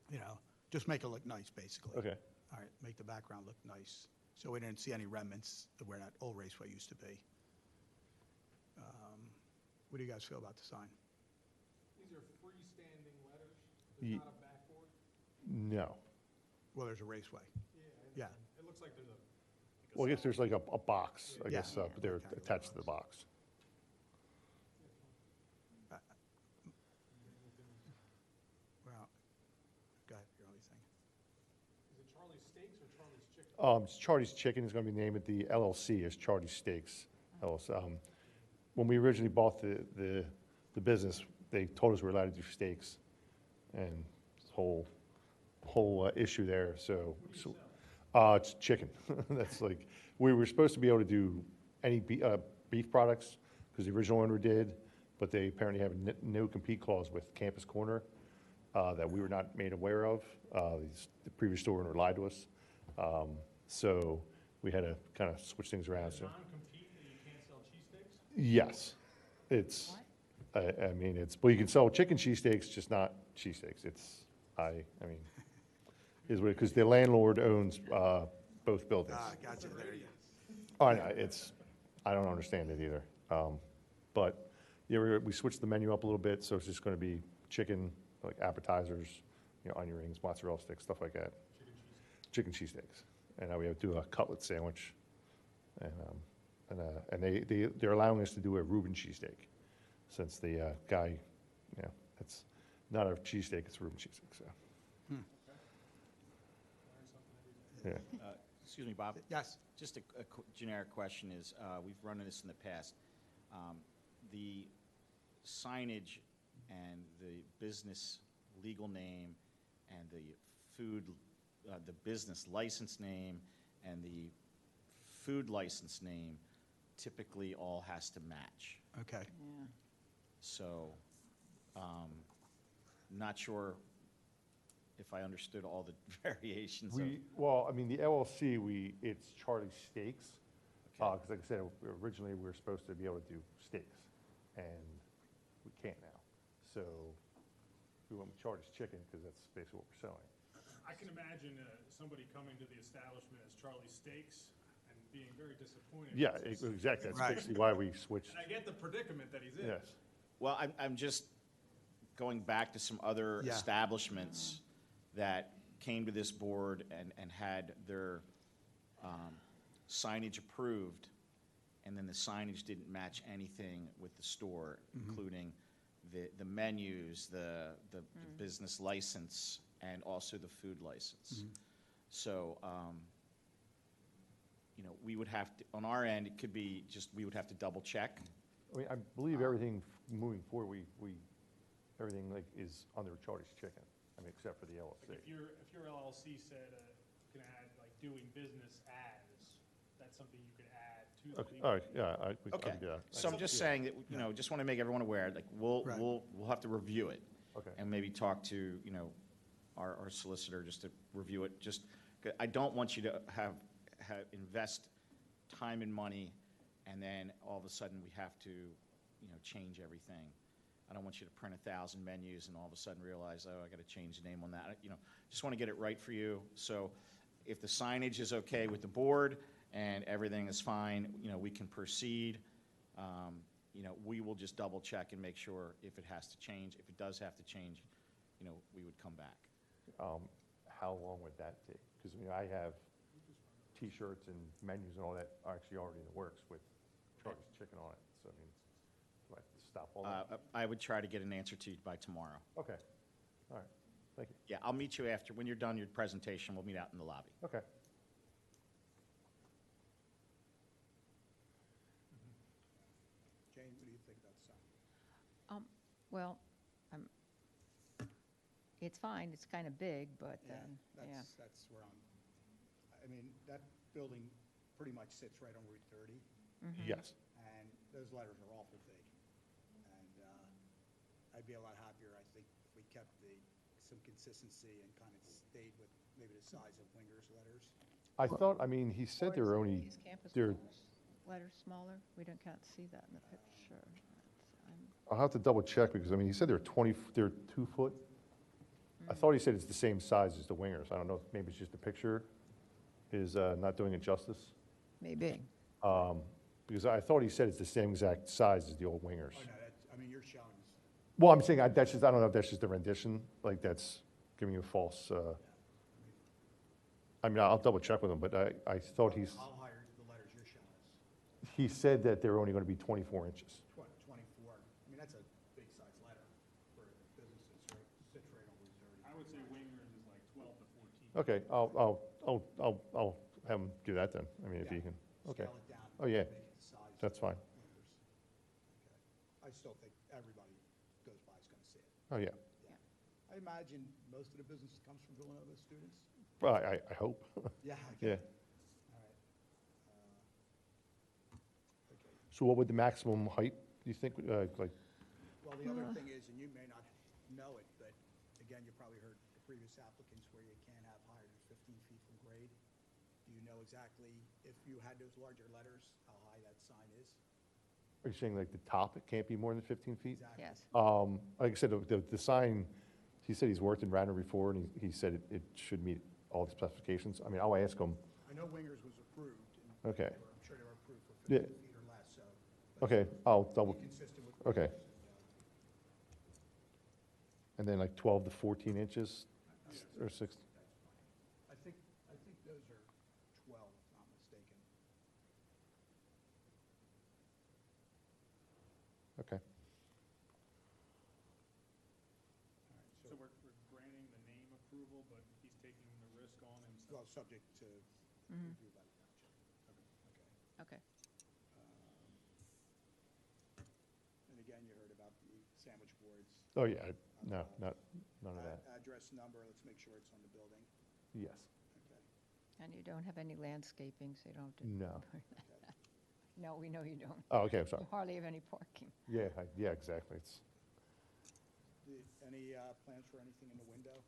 [SPEAKER 2] you know, just make it look nice, basically.
[SPEAKER 9] Okay.
[SPEAKER 2] All right, make the background look nice, so we didn't see any remnants of where that old raceway used to be. What do you guys feel about the sign?
[SPEAKER 4] These are freestanding letters.
[SPEAKER 9] Ye-
[SPEAKER 4] There's not a backboard.
[SPEAKER 9] No.
[SPEAKER 2] Well, there's a raceway. Yeah.
[SPEAKER 4] It looks like there's a.
[SPEAKER 9] Well, I guess there's like a box, I
[SPEAKER 2] Yeah.
[SPEAKER 9] guess, but they're
[SPEAKER 2] Okay.
[SPEAKER 9] attached to the box.
[SPEAKER 2] Well, go ahead, your only thing.
[SPEAKER 4] Is it Charlie's Steaks or Charlie's Chicken?
[SPEAKER 9] It's Charlie's Chicken is going to be named, the LLC is Charlie's Steaks. LLC. When we originally bought the business, they told us we were allowed to do steaks, and this whole issue there, so. It's chicken. That's like, we were supposed to be able to do any beef products, because the original owner did, but they apparently have a no compete clause with Campus Corner that we were not made aware of. The previous store owner lied to us. So we had to kind of switch things around, so.
[SPEAKER 4] Non-compete that you can't sell cheesesteaks?
[SPEAKER 9] Yes, it's, I mean, it's, well, you can sell chicken cheesesteaks, just not cheesesteaks. It's, I mean, is what, because the landlord owns both buildings.
[SPEAKER 2] Ah, gotcha, there you go.
[SPEAKER 9] Oh, I know, it's, I don't understand it either. But Yeah, we switched the menu up a little bit, so it's just gonna be chicken, like appetizers, you know, onion rings, mozzarella sticks, stuff like that. Chicken cheesesteaks. And now we have to do a cutlet sandwich. And they're allowing us to do a Reuben cheesesteak, since the guy, you know, it's not a cheesesteak, it's a Reuben cheesesteak, so. Yeah.
[SPEAKER 8] Excuse me, Bob.
[SPEAKER 2] Yes.
[SPEAKER 8] Just a generic question is, we've run into this in the past. The signage and the business legal name and the food, the business license name and the food license name typically all has to match.
[SPEAKER 2] Okay.
[SPEAKER 3] Yeah.
[SPEAKER 8] So, not sure if I understood all the variations of.
[SPEAKER 9] Well, I mean, the LLC, it's Charlie Steaks.
[SPEAKER 8] Okay.
[SPEAKER 9] Because like I said, originally we were supposed to be able to do steaks, and we can't now. So we went with Charlie's Chicken, because that's basically what we're selling.
[SPEAKER 4] I can imagine somebody coming to the establishment as Charlie Steaks and being very disappointed.
[SPEAKER 9] Yeah,
[SPEAKER 4] It's-
[SPEAKER 9] exactly. That's
[SPEAKER 2] Right.
[SPEAKER 9] basically why we switched.
[SPEAKER 4] And I get the predicament that he's in.
[SPEAKER 9] Yes.
[SPEAKER 8] Well, I'm just going back to some other
[SPEAKER 2] Yeah.
[SPEAKER 8] establishments that came to this board and had their signage approved, and then the signage didn't match anything with the store, including the menus, the business license, and also the food license. So, you know, we would have to, on our end, it could be just, we would have to double check.
[SPEAKER 9] I mean, I believe everything moving forward, everything like is under Charlie's Chicken, I mean, except for the LLC.
[SPEAKER 4] Like if your LLC said, you can add like doing business as, that's something you could add to the
[SPEAKER 9] Okay,
[SPEAKER 4] legal.
[SPEAKER 9] all right, yeah, we
[SPEAKER 8] Okay,
[SPEAKER 9] can do that.
[SPEAKER 8] so I'm just saying that, you know, just want to make everyone aware, like,
[SPEAKER 2] Right.
[SPEAKER 8] we'll have to review it.
[SPEAKER 9] Okay.
[SPEAKER 8] And maybe talk to, you know, our solicitor just to review it, just, I don't want you to invest time and money, and then all of a sudden we have to, you know, change everything. I don't want you to print 1,000 menus and all of a sudden realize, oh, I got to change the name on that. You know, just want to get it right for you. So if the signage is okay with the board and everything is fine, you know, we can proceed. You know, we will just double check and make sure if it has to change. If it does have to change, you know, we would come back.
[SPEAKER 9] How long would that take? Because, I mean, I have T-shirts and menus and all that are actually already in the works with Charlie's Chicken on it, so I mean, do I have to stop all that?
[SPEAKER 8] I would try to get an answer to you by tomorrow.
[SPEAKER 9] Okay, all right, thank you.
[SPEAKER 8] Yeah, I'll meet you after, when you're done your presentation, we'll meet out in the lobby.
[SPEAKER 9] Okay.
[SPEAKER 2] Jane, what do you think about the sign?
[SPEAKER 3] Well, it's fine, it's kind of big, but then, yeah.
[SPEAKER 2] That's where I mean, that building pretty much sits right on Route 30,
[SPEAKER 9] Yes.
[SPEAKER 2] and those letters are awful big. And I'd be a lot happier, I think, if we kept some consistency and kind of stayed with maybe the size of Winger's letters.
[SPEAKER 9] I thought, I mean, he said there were only,
[SPEAKER 3] These campus
[SPEAKER 9] there,
[SPEAKER 3] letters smaller? We can't see that in the picture.
[SPEAKER 9] I'll have to double check, because, I mean, he said they're 2 foot. I thought he said it's the same size as the Wingers. I don't know, maybe it's just the picture is not doing it justice.
[SPEAKER 3] Maybe.
[SPEAKER 9] Because I thought he said it's the same exact size as the old Wingers.
[SPEAKER 2] Oh, no, I mean, you're showing us.
[SPEAKER 9] Well, I'm saying, that's just, I don't know if that's just a rendition, like that's giving you a false, I mean, I'll double check with him, but I thought
[SPEAKER 2] I'll hire the letters you're showing us.
[SPEAKER 9] he said that they're only going to be 24 inches.
[SPEAKER 2] 24. I mean, that's a big size letter for businesses, right? Sits right on Route 30.
[SPEAKER 4] I would say Wingers is like 12 to 14.
[SPEAKER 9] Okay, I'll have him do that then. I mean, if he can, okay.
[SPEAKER 2] Scale it down.
[SPEAKER 9] Oh, yeah.
[SPEAKER 2] Make it the size of
[SPEAKER 9] That's fine.
[SPEAKER 2] Wingers. Okay. I still think everybody goes by is going to see it.
[SPEAKER 9] Oh, yeah.
[SPEAKER 2] I imagine most of the business comes from Villanova students?
[SPEAKER 9] Well, I hope.
[SPEAKER 2] Yeah.
[SPEAKER 9] Yeah.
[SPEAKER 2] All right. Okay.
[SPEAKER 9] So what would the maximum height, do you think, like,
[SPEAKER 2] Well, the other thing is, and you may not know it, but again, you probably heard the previous applicants where you can't have higher than 15 feet from grade. Do you know exactly, if you had those larger letters, how high that sign is?
[SPEAKER 9] are you saying like the top, it can't be more than 15 feet?
[SPEAKER 2] Exactly.
[SPEAKER 3] Yes.
[SPEAKER 9] Like I said, the sign, he said he's worked in Radnor before, and he said it should meet all the specifications. I mean, I'll ask him.
[SPEAKER 2] I know Wingers was approved. And
[SPEAKER 9] Okay.
[SPEAKER 2] I'm sure they were approved for
[SPEAKER 9] Yeah.
[SPEAKER 2] 15 feet or less, so.
[SPEAKER 9] Okay, I'll double,
[SPEAKER 2] Be consistent with
[SPEAKER 9] Okay. And then like 12 to 14 inches or 6?
[SPEAKER 2] I think those are 12, if not mistaken.
[SPEAKER 9] Okay.
[SPEAKER 4] So we're granting the name approval, but he's taking the risk on himself.
[SPEAKER 2] Well, subject to review by the township. Okay.
[SPEAKER 3] Okay.
[SPEAKER 2] And again, you heard about the sandwich boards.
[SPEAKER 9] Oh, yeah, no, none of that.
[SPEAKER 2] Address, number, let's make sure it's on the building.
[SPEAKER 9] Yes.
[SPEAKER 2] Okay.
[SPEAKER 3] And you don't have any landscaping, so you don't have to.
[SPEAKER 9] No.
[SPEAKER 3] No, we know you don't.
[SPEAKER 9] Oh, okay, I'm sorry.
[SPEAKER 3] You hardly have any parking.
[SPEAKER 9] Yeah, yeah, exactly. It's,
[SPEAKER 2] Any plans for anything in the window?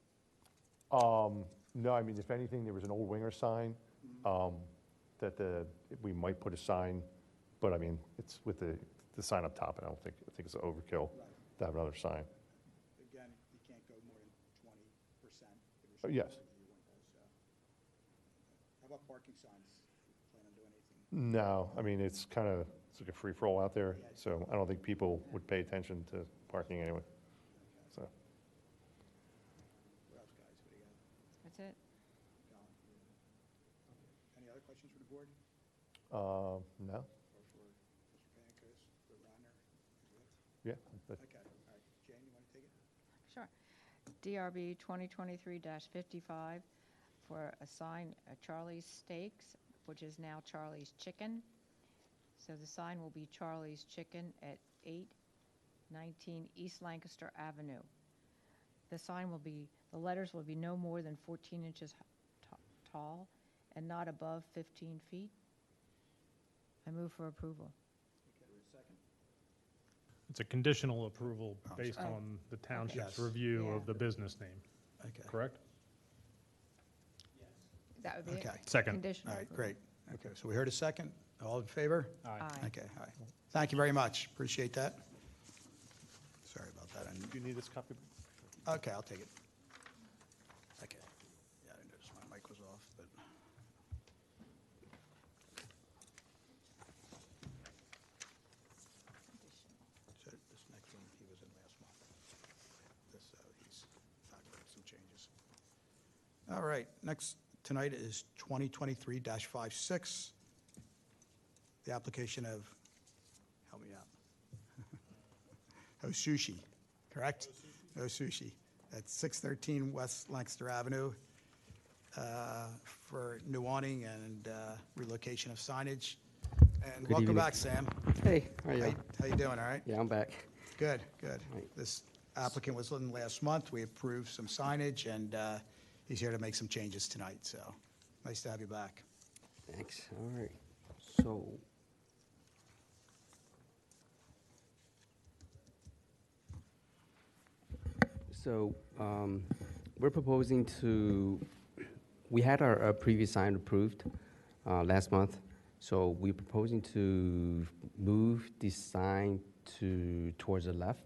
[SPEAKER 9] no, I mean, if anything, there was an old Winger sign, that we might put a sign, but I mean, it's with the sign up top, and I think it's an overkill to have another sign.
[SPEAKER 2] Again, you can't go more than 20%.
[SPEAKER 9] Oh, yes.
[SPEAKER 2] How about parking signs? Plan on doing anything?
[SPEAKER 9] No, I mean, it's like a free-for-all out there, so I don't think people would pay attention to parking anyway, so.
[SPEAKER 2] What else, guys? What do you got?
[SPEAKER 3] That's it.
[SPEAKER 2] Colin? Any other questions for the board?
[SPEAKER 9] No,
[SPEAKER 2] Or for Mr. Pankos, for Radnor?
[SPEAKER 9] yeah, but,
[SPEAKER 2] Okay, all right. Jane, you want to take it?
[SPEAKER 3] Sure. DRB 2023-55 for a sign at Charlie's Steaks, which is now Charlie's Chicken. So the sign will be Charlie's Chicken at 819 East Lancaster Avenue. The letters will be no more than 14 inches tall and not above 15 feet. I move for approval.
[SPEAKER 4] It's a conditional approval based
[SPEAKER 3] sorry.
[SPEAKER 4] on the township's
[SPEAKER 2] Yes.
[SPEAKER 4] review
[SPEAKER 3] Yeah.
[SPEAKER 4] of the business name,
[SPEAKER 2] Okay.
[SPEAKER 4] correct?
[SPEAKER 3] That would be it.
[SPEAKER 2] Okay.
[SPEAKER 4] Second.
[SPEAKER 3] Conditional
[SPEAKER 2] All right,
[SPEAKER 3] approval.
[SPEAKER 2] great. Okay, so we heard a second. All in favor?
[SPEAKER 3] Aye.
[SPEAKER 2] Okay, all right. Thank you very much. Appreciate that. Sorry about that.
[SPEAKER 9] do you need this copy?
[SPEAKER 2] Okay, I'll take it. Okay. Yeah, I noticed my mic was off, but. So this next one, he was in last month. This, he's factoring some changes. All right, next tonight is 2023-56. The application of, help me out. Sushi, correct? Sushi at 613 West Lancaster Avenue for new awning and relocation of signage. And
[SPEAKER 10] Good
[SPEAKER 2] welcome
[SPEAKER 10] evening.
[SPEAKER 2] back, Sam.
[SPEAKER 10] Hey, how are you?
[SPEAKER 2] How you doing, all right?
[SPEAKER 10] Yeah, I'm back.
[SPEAKER 2] Good, good.
[SPEAKER 10] Right.
[SPEAKER 2] This applicant was in last month. We approved some signage, and he's here to make some changes tonight, so nice to have you back.
[SPEAKER 10] Thanks. All right. So, we're proposing we had our previous sign approved last month, so we're proposing to move the sign towards the left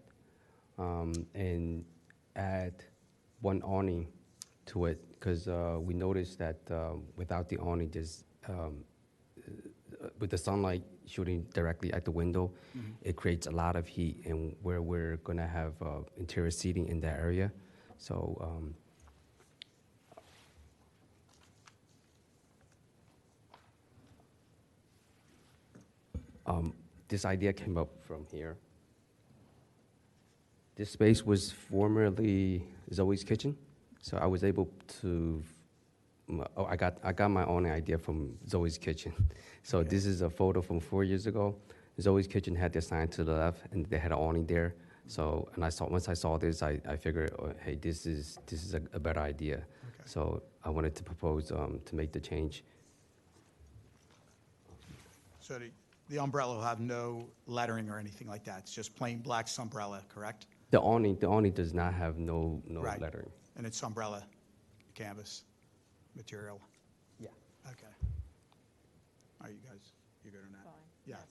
[SPEAKER 10] and add one awning to it, because we noticed that without the awning, with the sunlight shooting directly at the window, it creates a lot of heat, and where we're going to have interior seating in that area. So this idea came up from here. This space was formerly Zoe's kitchen, so I was able to. I got my own idea from Zoe's Kitchen. So
[SPEAKER 2] Okay.
[SPEAKER 10] This is a photo from 4 years ago. Zoe's Kitchen had their sign to the left, and they had an awning there. So, and once I saw this, I figured, oh, hey, this is a better idea.
[SPEAKER 2] Okay.
[SPEAKER 10] So I wanted to propose to make the change.
[SPEAKER 2] So the umbrella will have no lettering or anything like that. It's just plain black umbrella, correct?
[SPEAKER 10] The awning does not have no
[SPEAKER 2] Right.
[SPEAKER 10] lettering.
[SPEAKER 2] And it's umbrella canvas material?
[SPEAKER 10] Yeah.
[SPEAKER 2] Okay. Are you guys, you good on that?
[SPEAKER 3] Fine.
[SPEAKER 2] Yeah.
[SPEAKER 3] Yes.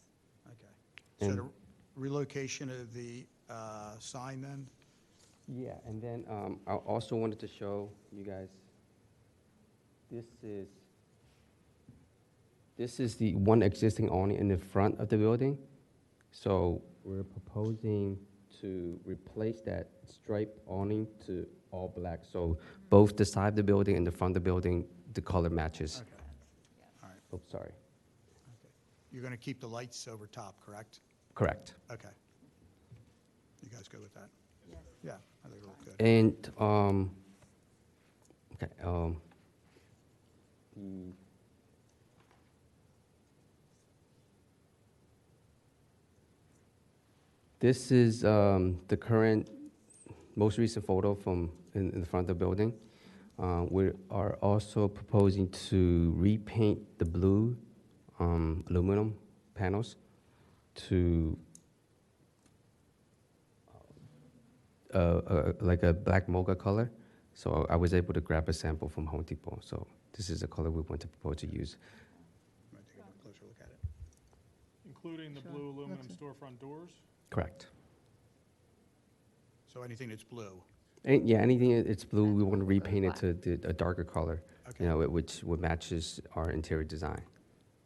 [SPEAKER 2] Okay. So
[SPEAKER 10] And-
[SPEAKER 2] the relocation of the sign then?
[SPEAKER 10] Yeah, and then I also wanted to show you guys, this is the one existing awning in the front of the building. So we're proposing to replace that striped awning to all black. So both the side of the building and the front of the building, the color matches.
[SPEAKER 2] Okay. All right.
[SPEAKER 10] Oh, sorry.
[SPEAKER 2] You're going to keep the lights over top, correct?
[SPEAKER 10] Correct.
[SPEAKER 2] Okay. You guys good with that?
[SPEAKER 3] Yes.
[SPEAKER 2] Yeah, I think it'll look good.
[SPEAKER 10] And, okay, this is the current, most recent photo from in the front of the building. We are also proposing to repaint the blue aluminum panels to like a black mocha color. So I was able to grab a sample from Home Depot. So this is the color we want to propose to use.
[SPEAKER 2] Want to take a closer look at it?
[SPEAKER 4] Including the
[SPEAKER 3] Sure.
[SPEAKER 4] blue aluminum
[SPEAKER 3] Looks-
[SPEAKER 4] storefront doors?
[SPEAKER 10] Correct.
[SPEAKER 2] So anything that's blue?
[SPEAKER 10] And yeah, anything it's blue, we want to repaint it to a darker color.
[SPEAKER 2] Okay.
[SPEAKER 10] You know, which matches our interior design.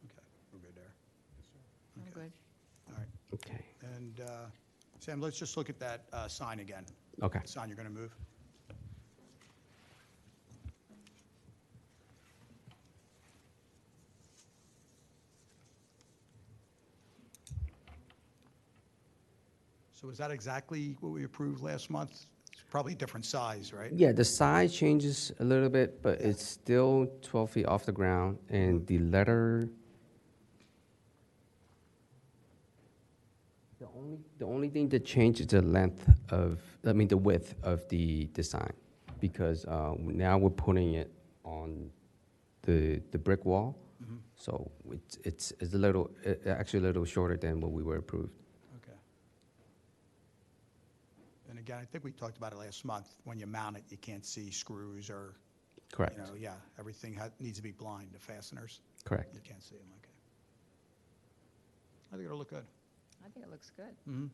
[SPEAKER 2] Okay, we're good there.
[SPEAKER 3] I'm
[SPEAKER 2] Okay.
[SPEAKER 3] good.
[SPEAKER 2] All right.
[SPEAKER 10] Okay.
[SPEAKER 2] And Sam, let's just look at that sign again.
[SPEAKER 10] Okay.
[SPEAKER 2] The sign you're going to move. So is that exactly what we approved last month? It's probably a different size, right?
[SPEAKER 10] Yeah, the size changes a little bit, but it's still 12 feet off the ground, and the letter. The only thing that changed is the length of, the width of the sign, because now we're putting it on the brick wall, so it's a little, actually a little shorter than what we were approved.
[SPEAKER 2] Okay. And again, I think we talked about it last month. When you mount it, you can't see screws or,
[SPEAKER 10] Correct.
[SPEAKER 2] you know, yeah, everything needs to be blind, the fasteners.
[SPEAKER 10] Correct.
[SPEAKER 2] You can't see them, okay. I think it'll look good.
[SPEAKER 3] I think it looks good.
[SPEAKER 2] Mm-hmm.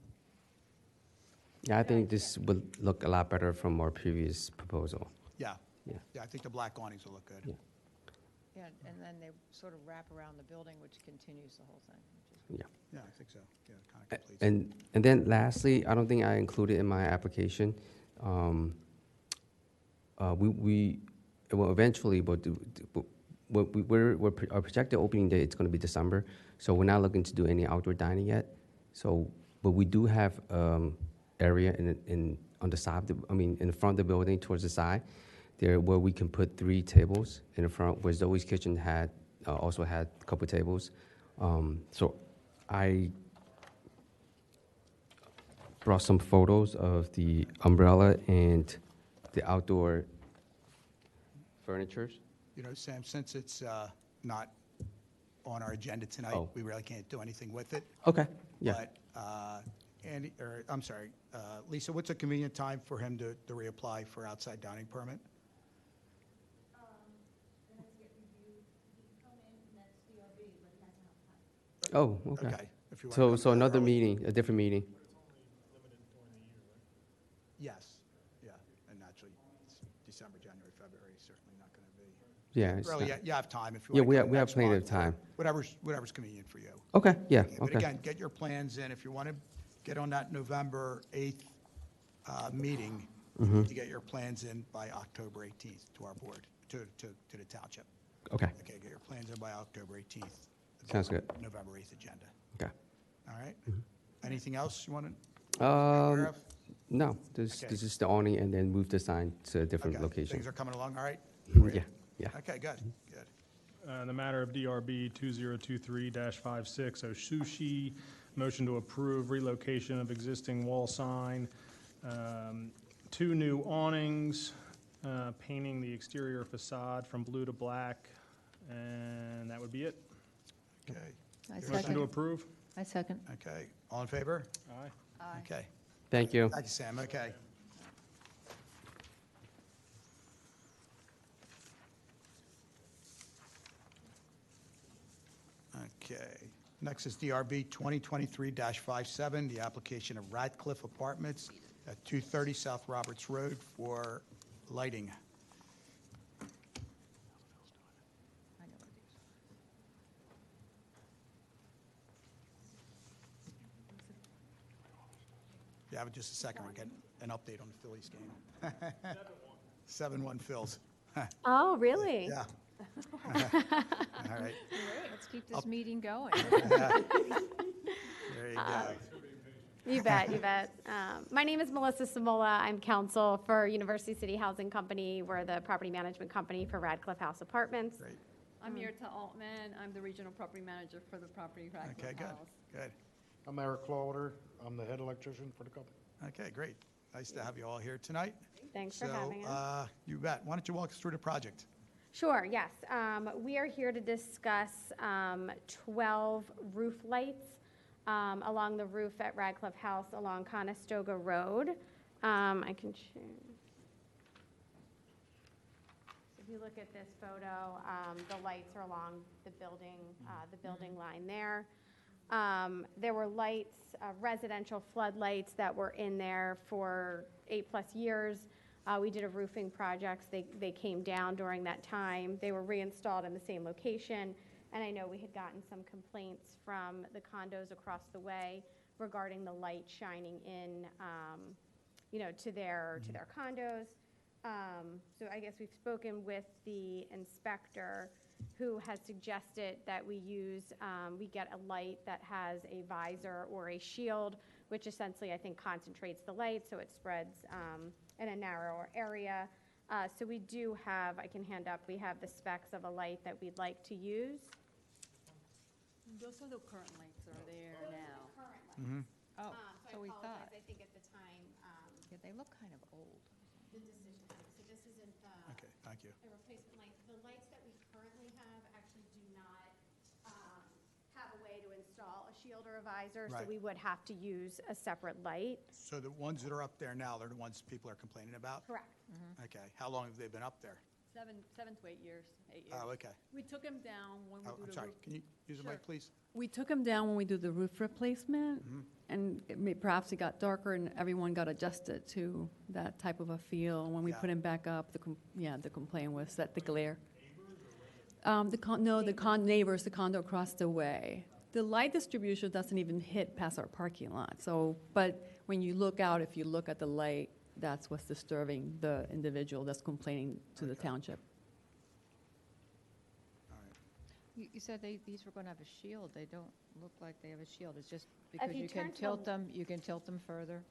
[SPEAKER 10] Yeah, I think this will look a lot better from our previous proposal.
[SPEAKER 2] Yeah.
[SPEAKER 10] Yeah.
[SPEAKER 2] Yeah, I think the black awnings will look good.
[SPEAKER 10] Yeah.
[SPEAKER 3] Yeah, and then they sort of wrap around the building, which continues the whole thing, which is
[SPEAKER 10] Yeah.
[SPEAKER 2] Yeah, I think so. Yeah, it kind of completes.
[SPEAKER 10] And then lastly, I don't think I included in my application, we well, eventually, but our projected opening date, it's going to be December, so we're not looking to do any outdoor dining yet. So, but we do have area on the side, in the front of the building towards the side, there where we can put 3 tables in the front, where Zoe's Kitchen also had a couple tables. So I brought some photos of the umbrella and the outdoor furnitures.
[SPEAKER 2] You know, Sam, since it's not on our agenda tonight,
[SPEAKER 10] Oh.
[SPEAKER 2] we really can't do anything with it.
[SPEAKER 10] Okay, yeah.
[SPEAKER 2] But, Andy, or, I'm sorry, Lisa, what's a convenient time for him to reapply for outside dining permit?
[SPEAKER 10] Oh, okay.
[SPEAKER 2] Okay. If you wanna come
[SPEAKER 10] So
[SPEAKER 2] to that
[SPEAKER 10] another
[SPEAKER 2] early.
[SPEAKER 10] meeting, a different meeting.
[SPEAKER 2] Yes, yeah, and naturally, it's December, January, February, certainly not going to be.
[SPEAKER 10] Yeah. it's
[SPEAKER 2] Really,
[SPEAKER 10] not-
[SPEAKER 2] you have time if you
[SPEAKER 10] Yeah,
[SPEAKER 2] want to
[SPEAKER 10] we
[SPEAKER 2] come
[SPEAKER 10] have- we have
[SPEAKER 2] next
[SPEAKER 10] plenty of
[SPEAKER 2] month or
[SPEAKER 10] time.
[SPEAKER 2] Whatever's convenient for you.
[SPEAKER 10] Okay, yeah,
[SPEAKER 2] But
[SPEAKER 10] okay.
[SPEAKER 2] again, get your plans in. If you want to get on that November 8th meeting, you
[SPEAKER 10] Mm-hmm.
[SPEAKER 2] need to get your plans in by October 18th to our board, to the township.
[SPEAKER 10] Okay,
[SPEAKER 2] Okay, get your plans in by October 18th.
[SPEAKER 10] Sounds good.
[SPEAKER 2] November 8th agenda.
[SPEAKER 10] okay.
[SPEAKER 2] All right? Anything else you want to be
[SPEAKER 10] Um,
[SPEAKER 2] aware of?
[SPEAKER 10] No, this
[SPEAKER 2] Okay.
[SPEAKER 10] is the awning, and then move the sign to a different
[SPEAKER 2] Okay,
[SPEAKER 10] location.
[SPEAKER 2] things are coming along, all right?
[SPEAKER 10] Yeah, yeah.
[SPEAKER 2] Okay, good, good.
[SPEAKER 4] The matter of DRB 2023-56, Sushi, motion to approve relocation of existing wall sign, 2 new awnings, painting the exterior facade from blue to black, and that would be it.
[SPEAKER 2] Okay,
[SPEAKER 3] I
[SPEAKER 4] Motion to
[SPEAKER 3] second.
[SPEAKER 4] approve?
[SPEAKER 3] I second.
[SPEAKER 2] okay. All in favor?
[SPEAKER 4] Aye.
[SPEAKER 3] Aye.
[SPEAKER 2] Okay.
[SPEAKER 10] Thank you.
[SPEAKER 2] Thank you, Sam, okay. Okay, next is DRB 2023-57, the application of Radcliffe Apartments at 230 South Roberts Road for lighting.
[SPEAKER 3] I know what it is.
[SPEAKER 2] Yeah, but just a second, we're getting an update on the Phillies game. 7-1 Phils.
[SPEAKER 11] Oh, really?
[SPEAKER 2] Yeah. All right,
[SPEAKER 3] Let's keep this meeting going.
[SPEAKER 2] there you go.
[SPEAKER 11] You bet, you bet. My name is Melissa Samola. I'm counsel for University City Housing Company. We're the property management company for Radcliffe House Apartments.
[SPEAKER 2] Great.
[SPEAKER 12] I'm Mirta Altman. I'm the regional property manager for the property
[SPEAKER 2] Okay,
[SPEAKER 12] Radcliffe
[SPEAKER 2] good,
[SPEAKER 12] House.
[SPEAKER 2] good.
[SPEAKER 13] I'm Eric Lauder. I'm the head electrician for the company.
[SPEAKER 2] Okay, great. Nice to have you all here tonight.
[SPEAKER 11] Thanks for having us.
[SPEAKER 2] So, you bet. Why don't you walk us through the project?
[SPEAKER 11] Sure, yes. We are here to discuss 12 roof lights along the roof at Radcliffe House along Conestoga Road. I can share. So if you look at this photo, the lights are along the building line there. There were lights, residential floodlights that were in there for 8+ years. We did a roofing project. They came down during that time. They were reinstalled in the same location. And I know we had gotten some complaints from the condos across the way regarding the light shining in, to their condos. So I guess we've spoken with the inspector who has suggested that we get a light that has a visor or a shield, which essentially I think concentrates the light so it spreads in a narrower area. So we do have, I can hand up, we have the specs of a light that we'd like to use.
[SPEAKER 12] Those are the current lights that are there now.
[SPEAKER 11] Current lights.
[SPEAKER 3] Oh,
[SPEAKER 11] So
[SPEAKER 3] so we
[SPEAKER 11] I apologize,
[SPEAKER 3] thought.
[SPEAKER 11] I think at the time,
[SPEAKER 3] Yeah, they look kind of old.
[SPEAKER 11] the decision, so this isn't
[SPEAKER 2] Okay, thank you.
[SPEAKER 11] a replacement light. The lights that we currently have actually do not have a way to install a shield or a visor, so
[SPEAKER 2] Right.
[SPEAKER 11] we would have to use a separate light.
[SPEAKER 2] So the ones that are up there now, they're the ones people are complaining about?
[SPEAKER 11] Correct.
[SPEAKER 2] Okay, how long have they been up there?
[SPEAKER 12] 7 to 8 years, 8 years.
[SPEAKER 2] Oh, okay.
[SPEAKER 12] We took them down when we
[SPEAKER 2] Oh,
[SPEAKER 12] do
[SPEAKER 2] I'm
[SPEAKER 12] the
[SPEAKER 2] sorry,
[SPEAKER 12] roof.
[SPEAKER 2] can you use the
[SPEAKER 12] Sure.
[SPEAKER 2] mic, please?
[SPEAKER 12] We took them down when we do the roof replacement, and perhaps it got darker and everyone got adjusted to that type of a feel. When we
[SPEAKER 2] Yeah.
[SPEAKER 12] put them back up, the complaint was that the glare. The neighbors, the condo across the way. The light distribution doesn't even hit past our parking lot. So, but when you look out, if you look at the light, that's what's disturbing the individual that's complaining to the township.
[SPEAKER 2] All right.
[SPEAKER 3] You said these were going to have a shield. They don't look like they have a shield. It's just because
[SPEAKER 11] you
[SPEAKER 3] you can
[SPEAKER 11] turn to the-
[SPEAKER 3] tilt them, you can tilt them further.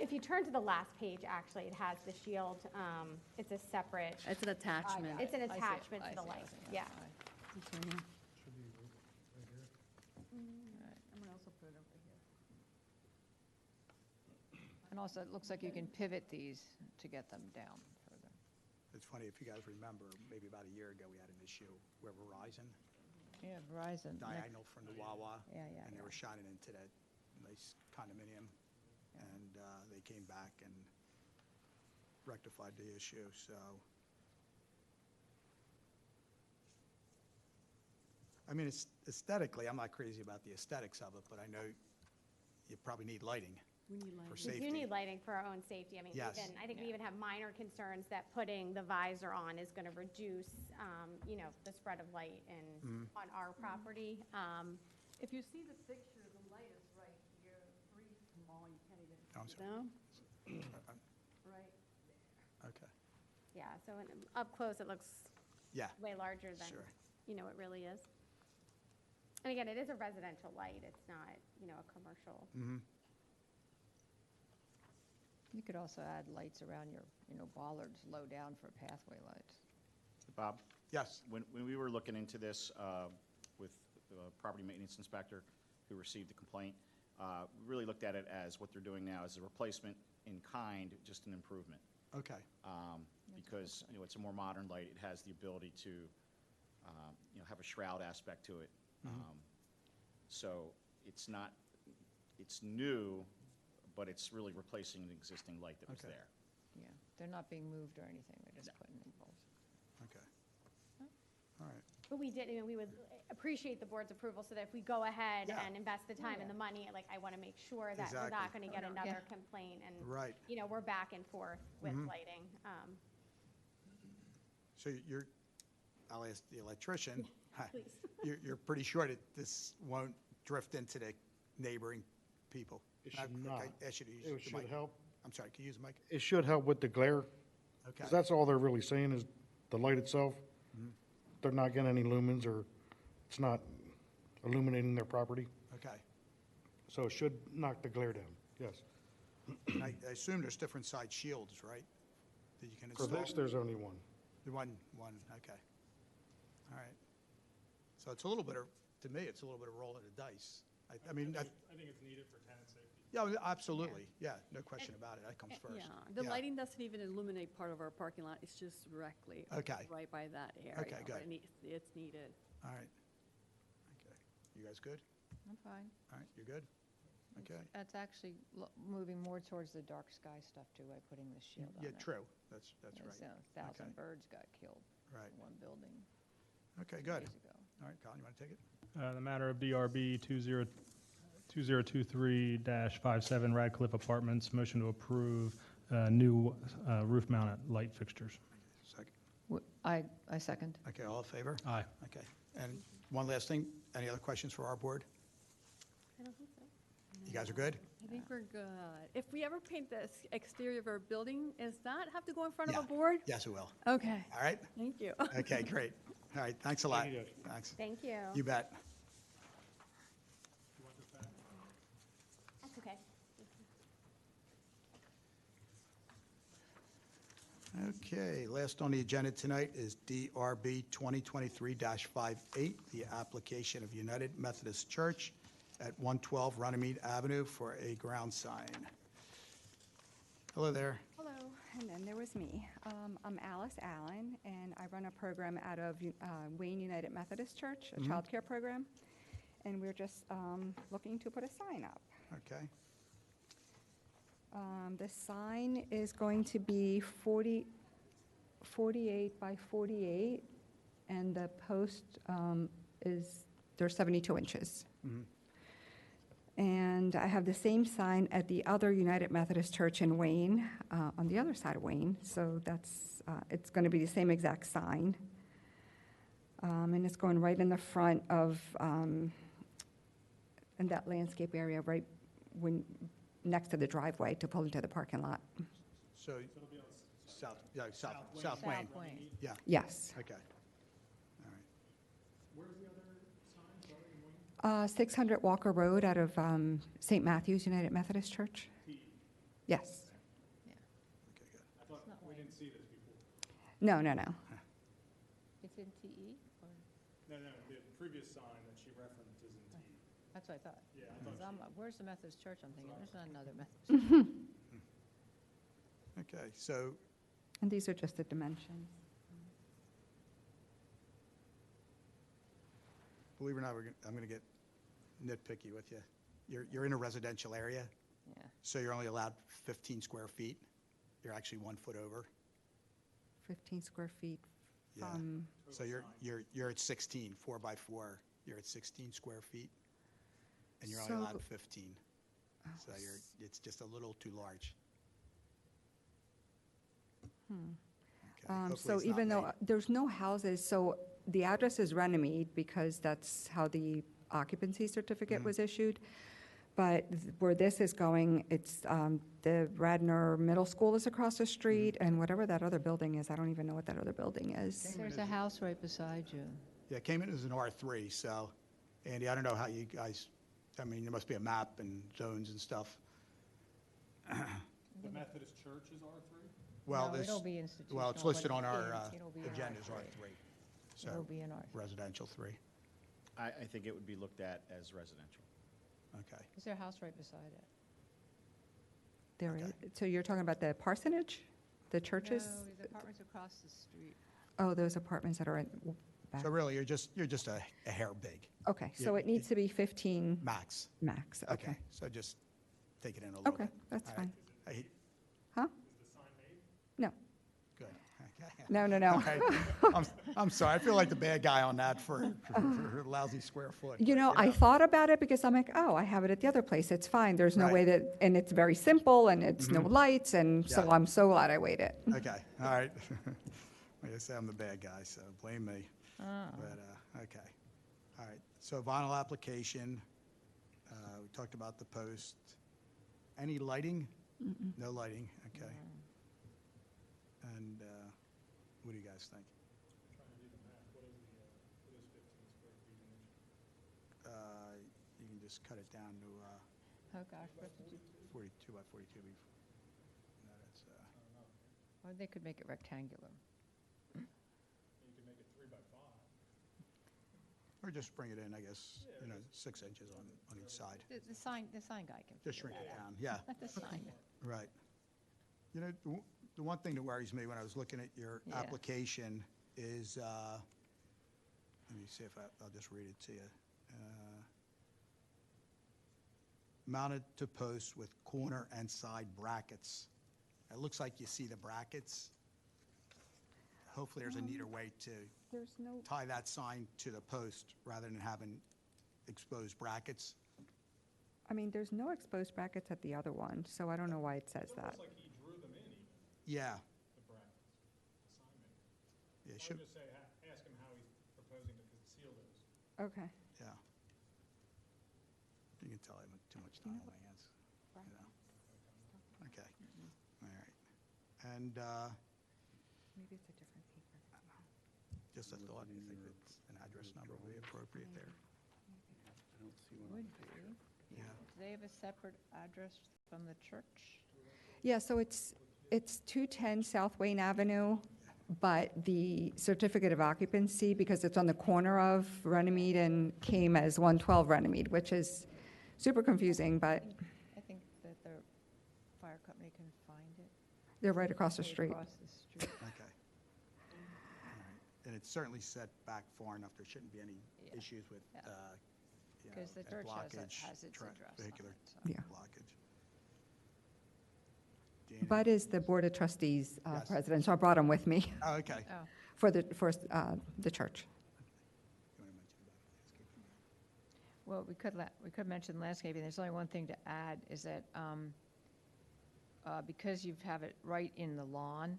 [SPEAKER 11] If you turn to the last page, actually, it has the shield. It's a separate,
[SPEAKER 12] It's an attachment.
[SPEAKER 11] it's an
[SPEAKER 3] I see it.
[SPEAKER 11] attachment
[SPEAKER 3] I
[SPEAKER 11] to the
[SPEAKER 3] see it.
[SPEAKER 11] light,
[SPEAKER 3] I see it.
[SPEAKER 11] yeah.
[SPEAKER 3] All right.
[SPEAKER 12] This one here. I'm gonna also put it over here.
[SPEAKER 3] And also, it looks like you can pivot these to get them down further.
[SPEAKER 2] It's funny, if you guys remember, maybe about a year ago, we had an issue where Verizon,
[SPEAKER 3] Yeah, Verizon.
[SPEAKER 2] diagonal from the Wawa.
[SPEAKER 3] Yeah, yeah,
[SPEAKER 2] And they
[SPEAKER 3] yeah.
[SPEAKER 2] were shining into that nice condominium. And they came back and rectified the issue, so. I mean, aesthetically, I'm not crazy about the aesthetics of it, but I know you probably need lighting
[SPEAKER 12] We need
[SPEAKER 2] for
[SPEAKER 12] light.
[SPEAKER 2] safety.
[SPEAKER 11] We do need lighting for our own safety. I mean,
[SPEAKER 2] Yes.
[SPEAKER 11] I think we even have minor concerns that putting the visor on is going to reduce, the spread of light on our property.
[SPEAKER 12] If you see the picture, the light is right here, pretty small, you can't even
[SPEAKER 2] Oh, I'm
[SPEAKER 12] see
[SPEAKER 2] sorry.
[SPEAKER 12] them.
[SPEAKER 2] Uh,
[SPEAKER 12] Right.
[SPEAKER 2] Okay,
[SPEAKER 11] Yeah, so up close, it looks
[SPEAKER 2] yeah,
[SPEAKER 11] way larger than,
[SPEAKER 2] sure.
[SPEAKER 11] it really is. And again, it is a residential light. It's not, a commercial.
[SPEAKER 3] You could also add lights around your, bollards low down for pathway lights.
[SPEAKER 8] Bob,
[SPEAKER 2] Yes,
[SPEAKER 8] when we were looking into this with the property maintenance inspector who received the complaint, we really looked at it as what they're doing now as a replacement in kind, just an improvement.
[SPEAKER 2] okay,
[SPEAKER 8] Because, it's a more modern light. It has the ability to, have a shroud aspect to it. So it's not, it's new, but it's really replacing an existing light that was
[SPEAKER 2] Okay.
[SPEAKER 8] there.
[SPEAKER 3] Yeah, they're not being moved or anything. They're just putting in bulbs.
[SPEAKER 2] okay. All right,
[SPEAKER 11] But we would appreciate the board's approval so that if we go ahead
[SPEAKER 2] Yeah.
[SPEAKER 11] and invest the time and the money, I want to make sure that we're not
[SPEAKER 2] Exactly.
[SPEAKER 11] going to get another
[SPEAKER 3] Yeah.
[SPEAKER 11] complaint and,
[SPEAKER 2] right.
[SPEAKER 11] we're back and forth with lighting.
[SPEAKER 2] So I'll ask the electrician.
[SPEAKER 11] Please.
[SPEAKER 2] You're pretty sure that this won't drift into the neighboring people?
[SPEAKER 13] It
[SPEAKER 2] Can I-
[SPEAKER 13] should not.
[SPEAKER 2] can I ask you to use
[SPEAKER 13] It
[SPEAKER 2] the
[SPEAKER 13] should
[SPEAKER 2] mic?
[SPEAKER 13] help.
[SPEAKER 2] I'm sorry, can you use the mic?
[SPEAKER 13] It should help with the glare,
[SPEAKER 2] Okay.
[SPEAKER 13] because that's all they're really saying is the light itself. They're not getting any lumens, or it's not illuminating their property.
[SPEAKER 2] Okay.
[SPEAKER 13] So it should knock the glare down, yes.
[SPEAKER 2] And I assume there's different side shields, right? That you can
[SPEAKER 13] For
[SPEAKER 2] install?
[SPEAKER 13] this, there's only one.
[SPEAKER 2] The one, okay. All right. So it's a little bit of, to me, it's a little bit of rolling the dice. I mean,
[SPEAKER 4] I think it's needed for tenant safety.
[SPEAKER 2] yeah, absolutely, yeah, no question about it, that comes first.
[SPEAKER 12] Yeah, the lighting doesn't even illuminate part of our parking lot, it's just directly.
[SPEAKER 2] Okay.
[SPEAKER 12] Right by that area.
[SPEAKER 2] Okay,
[SPEAKER 12] but
[SPEAKER 2] good.
[SPEAKER 12] It's needed.
[SPEAKER 2] All right. Okay. You guys good?
[SPEAKER 3] I'm fine.
[SPEAKER 2] All right, you're good? Okay.
[SPEAKER 3] That's actually moving more towards the dark sky stuff too by putting the shield on
[SPEAKER 2] Yeah,
[SPEAKER 3] it.
[SPEAKER 2] true, that's
[SPEAKER 3] There's,
[SPEAKER 2] right.
[SPEAKER 3] 1,000 birds got killed
[SPEAKER 2] Right.
[SPEAKER 3] in one building
[SPEAKER 2] Okay,
[SPEAKER 3] 2
[SPEAKER 2] good.
[SPEAKER 3] days ago.
[SPEAKER 2] All right, Colin, you want to take it?
[SPEAKER 4] The matter of DRB 2023-57 Radcliffe Apartments, motion to approve new roof-mounted light fixtures.
[SPEAKER 2] Second.
[SPEAKER 3] I second.
[SPEAKER 2] Okay, all in favor?
[SPEAKER 4] Aye.
[SPEAKER 2] Okay. And one last thing, any other questions for our board?
[SPEAKER 12] I don't think so.
[SPEAKER 2] You guys are good?
[SPEAKER 12] I think we're good. If we ever paint the exterior of our building, does that have to go in front of
[SPEAKER 2] Yeah.
[SPEAKER 12] a board?
[SPEAKER 2] Yes, it will.
[SPEAKER 12] Okay,
[SPEAKER 2] All right?
[SPEAKER 12] thank you.
[SPEAKER 2] Okay, great. All right, thanks a lot.
[SPEAKER 13] Thank you, Judge.
[SPEAKER 2] Thanks.
[SPEAKER 11] Thank you.
[SPEAKER 2] You bet.
[SPEAKER 11] That's okay.
[SPEAKER 2] Okay, last on the agenda tonight is DRB 2023-58, the application of United Methodist Church at 112 Runnymede Avenue for a ground sign. Hello there.
[SPEAKER 14] Hello, and then there was me. I'm Alice Allen, and I run a program out of Wayne United Methodist Church, a child care program, and we're just looking to put a sign up.
[SPEAKER 2] Okay,
[SPEAKER 14] The sign is going to be 48 by 48, and the post they're 72 inches. And I have the same sign at the other United Methodist Church in Wayne, on the other side of Wayne, so it's going to be the same exact sign. And it's going right in the front of, in that landscape area, right next to the driveway to pull into the parking lot.
[SPEAKER 2] so South Wayne.
[SPEAKER 3] South Wayne.
[SPEAKER 2] Yeah,
[SPEAKER 14] Yes.
[SPEAKER 2] okay. All right.
[SPEAKER 14] 600 Walker Road out of St. Matthew's United Methodist Church. Yes.
[SPEAKER 2] Okay, good.
[SPEAKER 4] I thought we didn't see this before.
[SPEAKER 14] No.
[SPEAKER 3] It's in TE? Or,
[SPEAKER 4] No, the previous sign that she referenced is in T.
[SPEAKER 3] that's what I thought.
[SPEAKER 4] Yeah, I
[SPEAKER 3] 'Cause
[SPEAKER 4] thought
[SPEAKER 3] where's the Methodist Church? I'm thinking, there's not another Methodist church.
[SPEAKER 2] Okay, so
[SPEAKER 14] And these are just the dimensions.
[SPEAKER 2] believe it or not, I'm going to get nitpicky with you. You're in a residential area,
[SPEAKER 3] Yeah.
[SPEAKER 2] so you're only allowed 15 square feet. You're actually 1 foot over.
[SPEAKER 14] 15 square feet
[SPEAKER 2] Yeah.
[SPEAKER 14] from,
[SPEAKER 2] So you're at 16, 4 by 4. You're at 16 square feet, and you're only
[SPEAKER 14] So-
[SPEAKER 2] allowed 15. So it's just a little too large. Okay, hopefully
[SPEAKER 14] so
[SPEAKER 2] it's not
[SPEAKER 14] even though
[SPEAKER 2] late.
[SPEAKER 14] there's no houses, so the address is Runnymede because that's how the occupancy certificate was issued. But where this is going, it's, the Radnor Middle School is across the street, and whatever that other building is, I don't even know what that other building is.
[SPEAKER 3] There's a house right beside you.
[SPEAKER 2] Yeah, it came in as an R3, so, Andy, I don't know how you guys, I mean, there must be a map and zones and stuff.
[SPEAKER 4] The Methodist Church is R3?
[SPEAKER 2] Well,
[SPEAKER 3] No,
[SPEAKER 2] this,
[SPEAKER 3] it'll be institutional.
[SPEAKER 2] well, it's listed
[SPEAKER 3] but
[SPEAKER 2] on our
[SPEAKER 3] it'll be in
[SPEAKER 2] agenda as
[SPEAKER 3] R3.
[SPEAKER 2] R3.
[SPEAKER 3] It'll
[SPEAKER 2] So,
[SPEAKER 3] be in R3.
[SPEAKER 2] residential 3,
[SPEAKER 8] I think it would be looked at as residential.
[SPEAKER 2] okay.
[SPEAKER 3] Is there a house right beside it?
[SPEAKER 14] There
[SPEAKER 2] Okay.
[SPEAKER 14] is, so you're talking about the parsonage, the churches?
[SPEAKER 3] No, the apartments across the street.
[SPEAKER 14] Oh, those apartments that are in back.
[SPEAKER 2] So really, you're just a hair big,
[SPEAKER 14] Okay, so it needs to be 15
[SPEAKER 2] max.
[SPEAKER 14] max, okay.
[SPEAKER 2] So just take it in a little bit.
[SPEAKER 14] Okay, that's
[SPEAKER 2] All right.
[SPEAKER 14] fine.
[SPEAKER 2] I-
[SPEAKER 14] Huh? No,
[SPEAKER 2] Good. Okay.
[SPEAKER 14] no.
[SPEAKER 2] All right. I'm sorry, I feel like the bad guy on that for lousy square foot.
[SPEAKER 14] You know,
[SPEAKER 2] but,
[SPEAKER 14] I thought about it because I'm like, oh, I have it at the other place, it's fine, there's no way
[SPEAKER 2] Right.
[SPEAKER 14] that, and it's very simple, and it's no lights, and so
[SPEAKER 2] Yeah.
[SPEAKER 14] I'm so glad I waited.
[SPEAKER 2] Okay, all right. Like I say, I'm the bad guy, so blame me. But, okay. All right, so vinyl application, we talked about the post. Any lighting? No lighting, okay. And what do you guys think? You can just cut it down to
[SPEAKER 3] Oh, gosh, what did you,
[SPEAKER 2] 42 by 42. No, that's,
[SPEAKER 3] or they could make it rectangular.
[SPEAKER 2] or just bring it in, I guess, 6 inches on each side.
[SPEAKER 3] The sign guy can
[SPEAKER 2] Just
[SPEAKER 3] figure
[SPEAKER 2] shrink it
[SPEAKER 3] that out.
[SPEAKER 2] down, yeah.
[SPEAKER 3] The sign,
[SPEAKER 2] Right. You know, the one thing that worries me when I was looking at your
[SPEAKER 3] Yeah.
[SPEAKER 2] application is, let me see if I'll just read it to you. Mounted to post with corner and side brackets. It looks like you see the brackets. Hopefully, there's a neater way to
[SPEAKER 14] There's no,
[SPEAKER 2] tie that sign to the post rather than having exposed brackets.
[SPEAKER 14] I mean, there's no exposed brackets at the other one, so I don't know why it says that.
[SPEAKER 2] Yeah.
[SPEAKER 4] The brackets, the sign maker.
[SPEAKER 2] Yeah,
[SPEAKER 4] I would
[SPEAKER 2] should,
[SPEAKER 4] just say, ask him how he's proposing to conceal those.
[SPEAKER 14] Okay.
[SPEAKER 2] yeah. You can tell I have too much time on my hands. you know. Okay, all right. And
[SPEAKER 14] Maybe it's a different paper.
[SPEAKER 2] just a thought, you think that an address number would be appropriate there?
[SPEAKER 3] would be.
[SPEAKER 2] Yeah.
[SPEAKER 3] Do they have a separate address from the church?
[SPEAKER 14] Yeah, so it's 210 South Wayne Avenue, but the certificate of occupancy, because it's on the corner of Runnymede and came as 112 Runnymede, which is super confusing, but
[SPEAKER 3] I think that the fire company can find it.
[SPEAKER 14] they're right across the
[SPEAKER 3] Right
[SPEAKER 14] street.
[SPEAKER 3] Across the street.
[SPEAKER 2] Okay. All right. And it's certainly set back far enough, there shouldn't be any
[SPEAKER 3] Yeah.
[SPEAKER 2] issues with,
[SPEAKER 3] Yeah.
[SPEAKER 2] you know,
[SPEAKER 3] Because the
[SPEAKER 2] and
[SPEAKER 3] church
[SPEAKER 2] blockage,
[SPEAKER 3] has its address on
[SPEAKER 2] vehicular
[SPEAKER 3] it, so.
[SPEAKER 14] Yeah.
[SPEAKER 2] blockage. Danny?
[SPEAKER 14] Bud is the Board of Trustees
[SPEAKER 2] Yes.
[SPEAKER 14] president, so I brought him with me
[SPEAKER 2] Oh, okay.
[SPEAKER 3] Oh,
[SPEAKER 14] for the church.
[SPEAKER 2] You wanna mention about landscaping?
[SPEAKER 3] well, we could mention landscaping. There's only one thing to add, is that because you have it right in the lawn,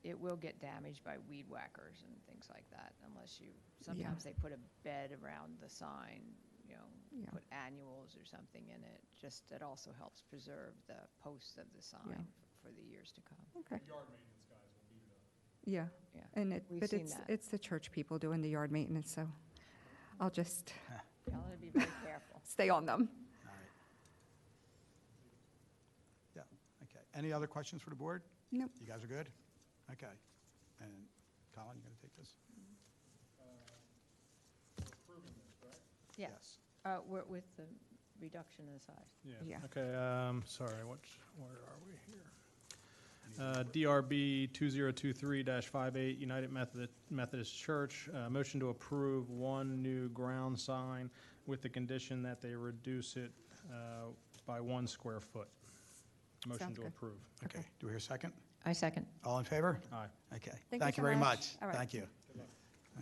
[SPEAKER 3] it will get damaged by weed whackers and things like that, unless you, sometimes they put a bed around the sign, you know,
[SPEAKER 14] Yeah.
[SPEAKER 3] put annuals or something in it. Just, it also helps preserve the posts of the sign
[SPEAKER 14] Yeah.
[SPEAKER 3] for the years to come.
[SPEAKER 14] Okay.
[SPEAKER 4] Yard maintenance guys will beat it up.
[SPEAKER 14] Yeah,
[SPEAKER 3] Yeah.
[SPEAKER 14] and
[SPEAKER 3] We've
[SPEAKER 14] but
[SPEAKER 3] seen that.
[SPEAKER 14] it's the church people doing the yard maintenance, so I'll just
[SPEAKER 3] Tell them to be very careful.
[SPEAKER 14] stay on them.
[SPEAKER 2] All right. Yeah, okay. Any other questions for the board?
[SPEAKER 14] Nope.
[SPEAKER 2] You guys are good? Okay. And Colin, you gonna take this?
[SPEAKER 4] Approving this, correct?
[SPEAKER 3] Yeah.
[SPEAKER 2] Yes.
[SPEAKER 3] With the reduction of the size.
[SPEAKER 14] Yeah.
[SPEAKER 4] Okay, sorry, where are we here? DRB 2023-58, United Methodist Church, motion to approve one new ground sign with the condition that they reduce it by 1 square foot. Motion
[SPEAKER 14] Sounds
[SPEAKER 4] to
[SPEAKER 14] good.
[SPEAKER 4] approve.
[SPEAKER 2] Okay. Do we hear a second?
[SPEAKER 3] I second.
[SPEAKER 2] All in favor?
[SPEAKER 4] Aye.
[SPEAKER 2] Okay.
[SPEAKER 14] Thank you
[SPEAKER 2] Thank you
[SPEAKER 14] so
[SPEAKER 2] very
[SPEAKER 14] much.
[SPEAKER 2] much.
[SPEAKER 14] All right.
[SPEAKER 2] Thank you.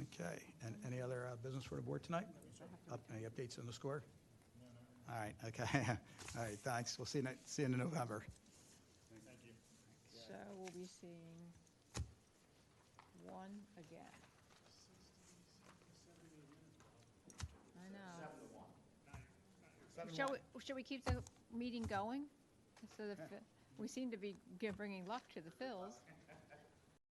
[SPEAKER 2] Okay. And any other business for the board tonight? Any updates on the score? All right, okay. All right, thanks. We'll see you in November.
[SPEAKER 4] Thank you.
[SPEAKER 3] So we'll be seeing one again. I know. Shall we keep the meeting going? So we seem to be bringing luck to the Phils.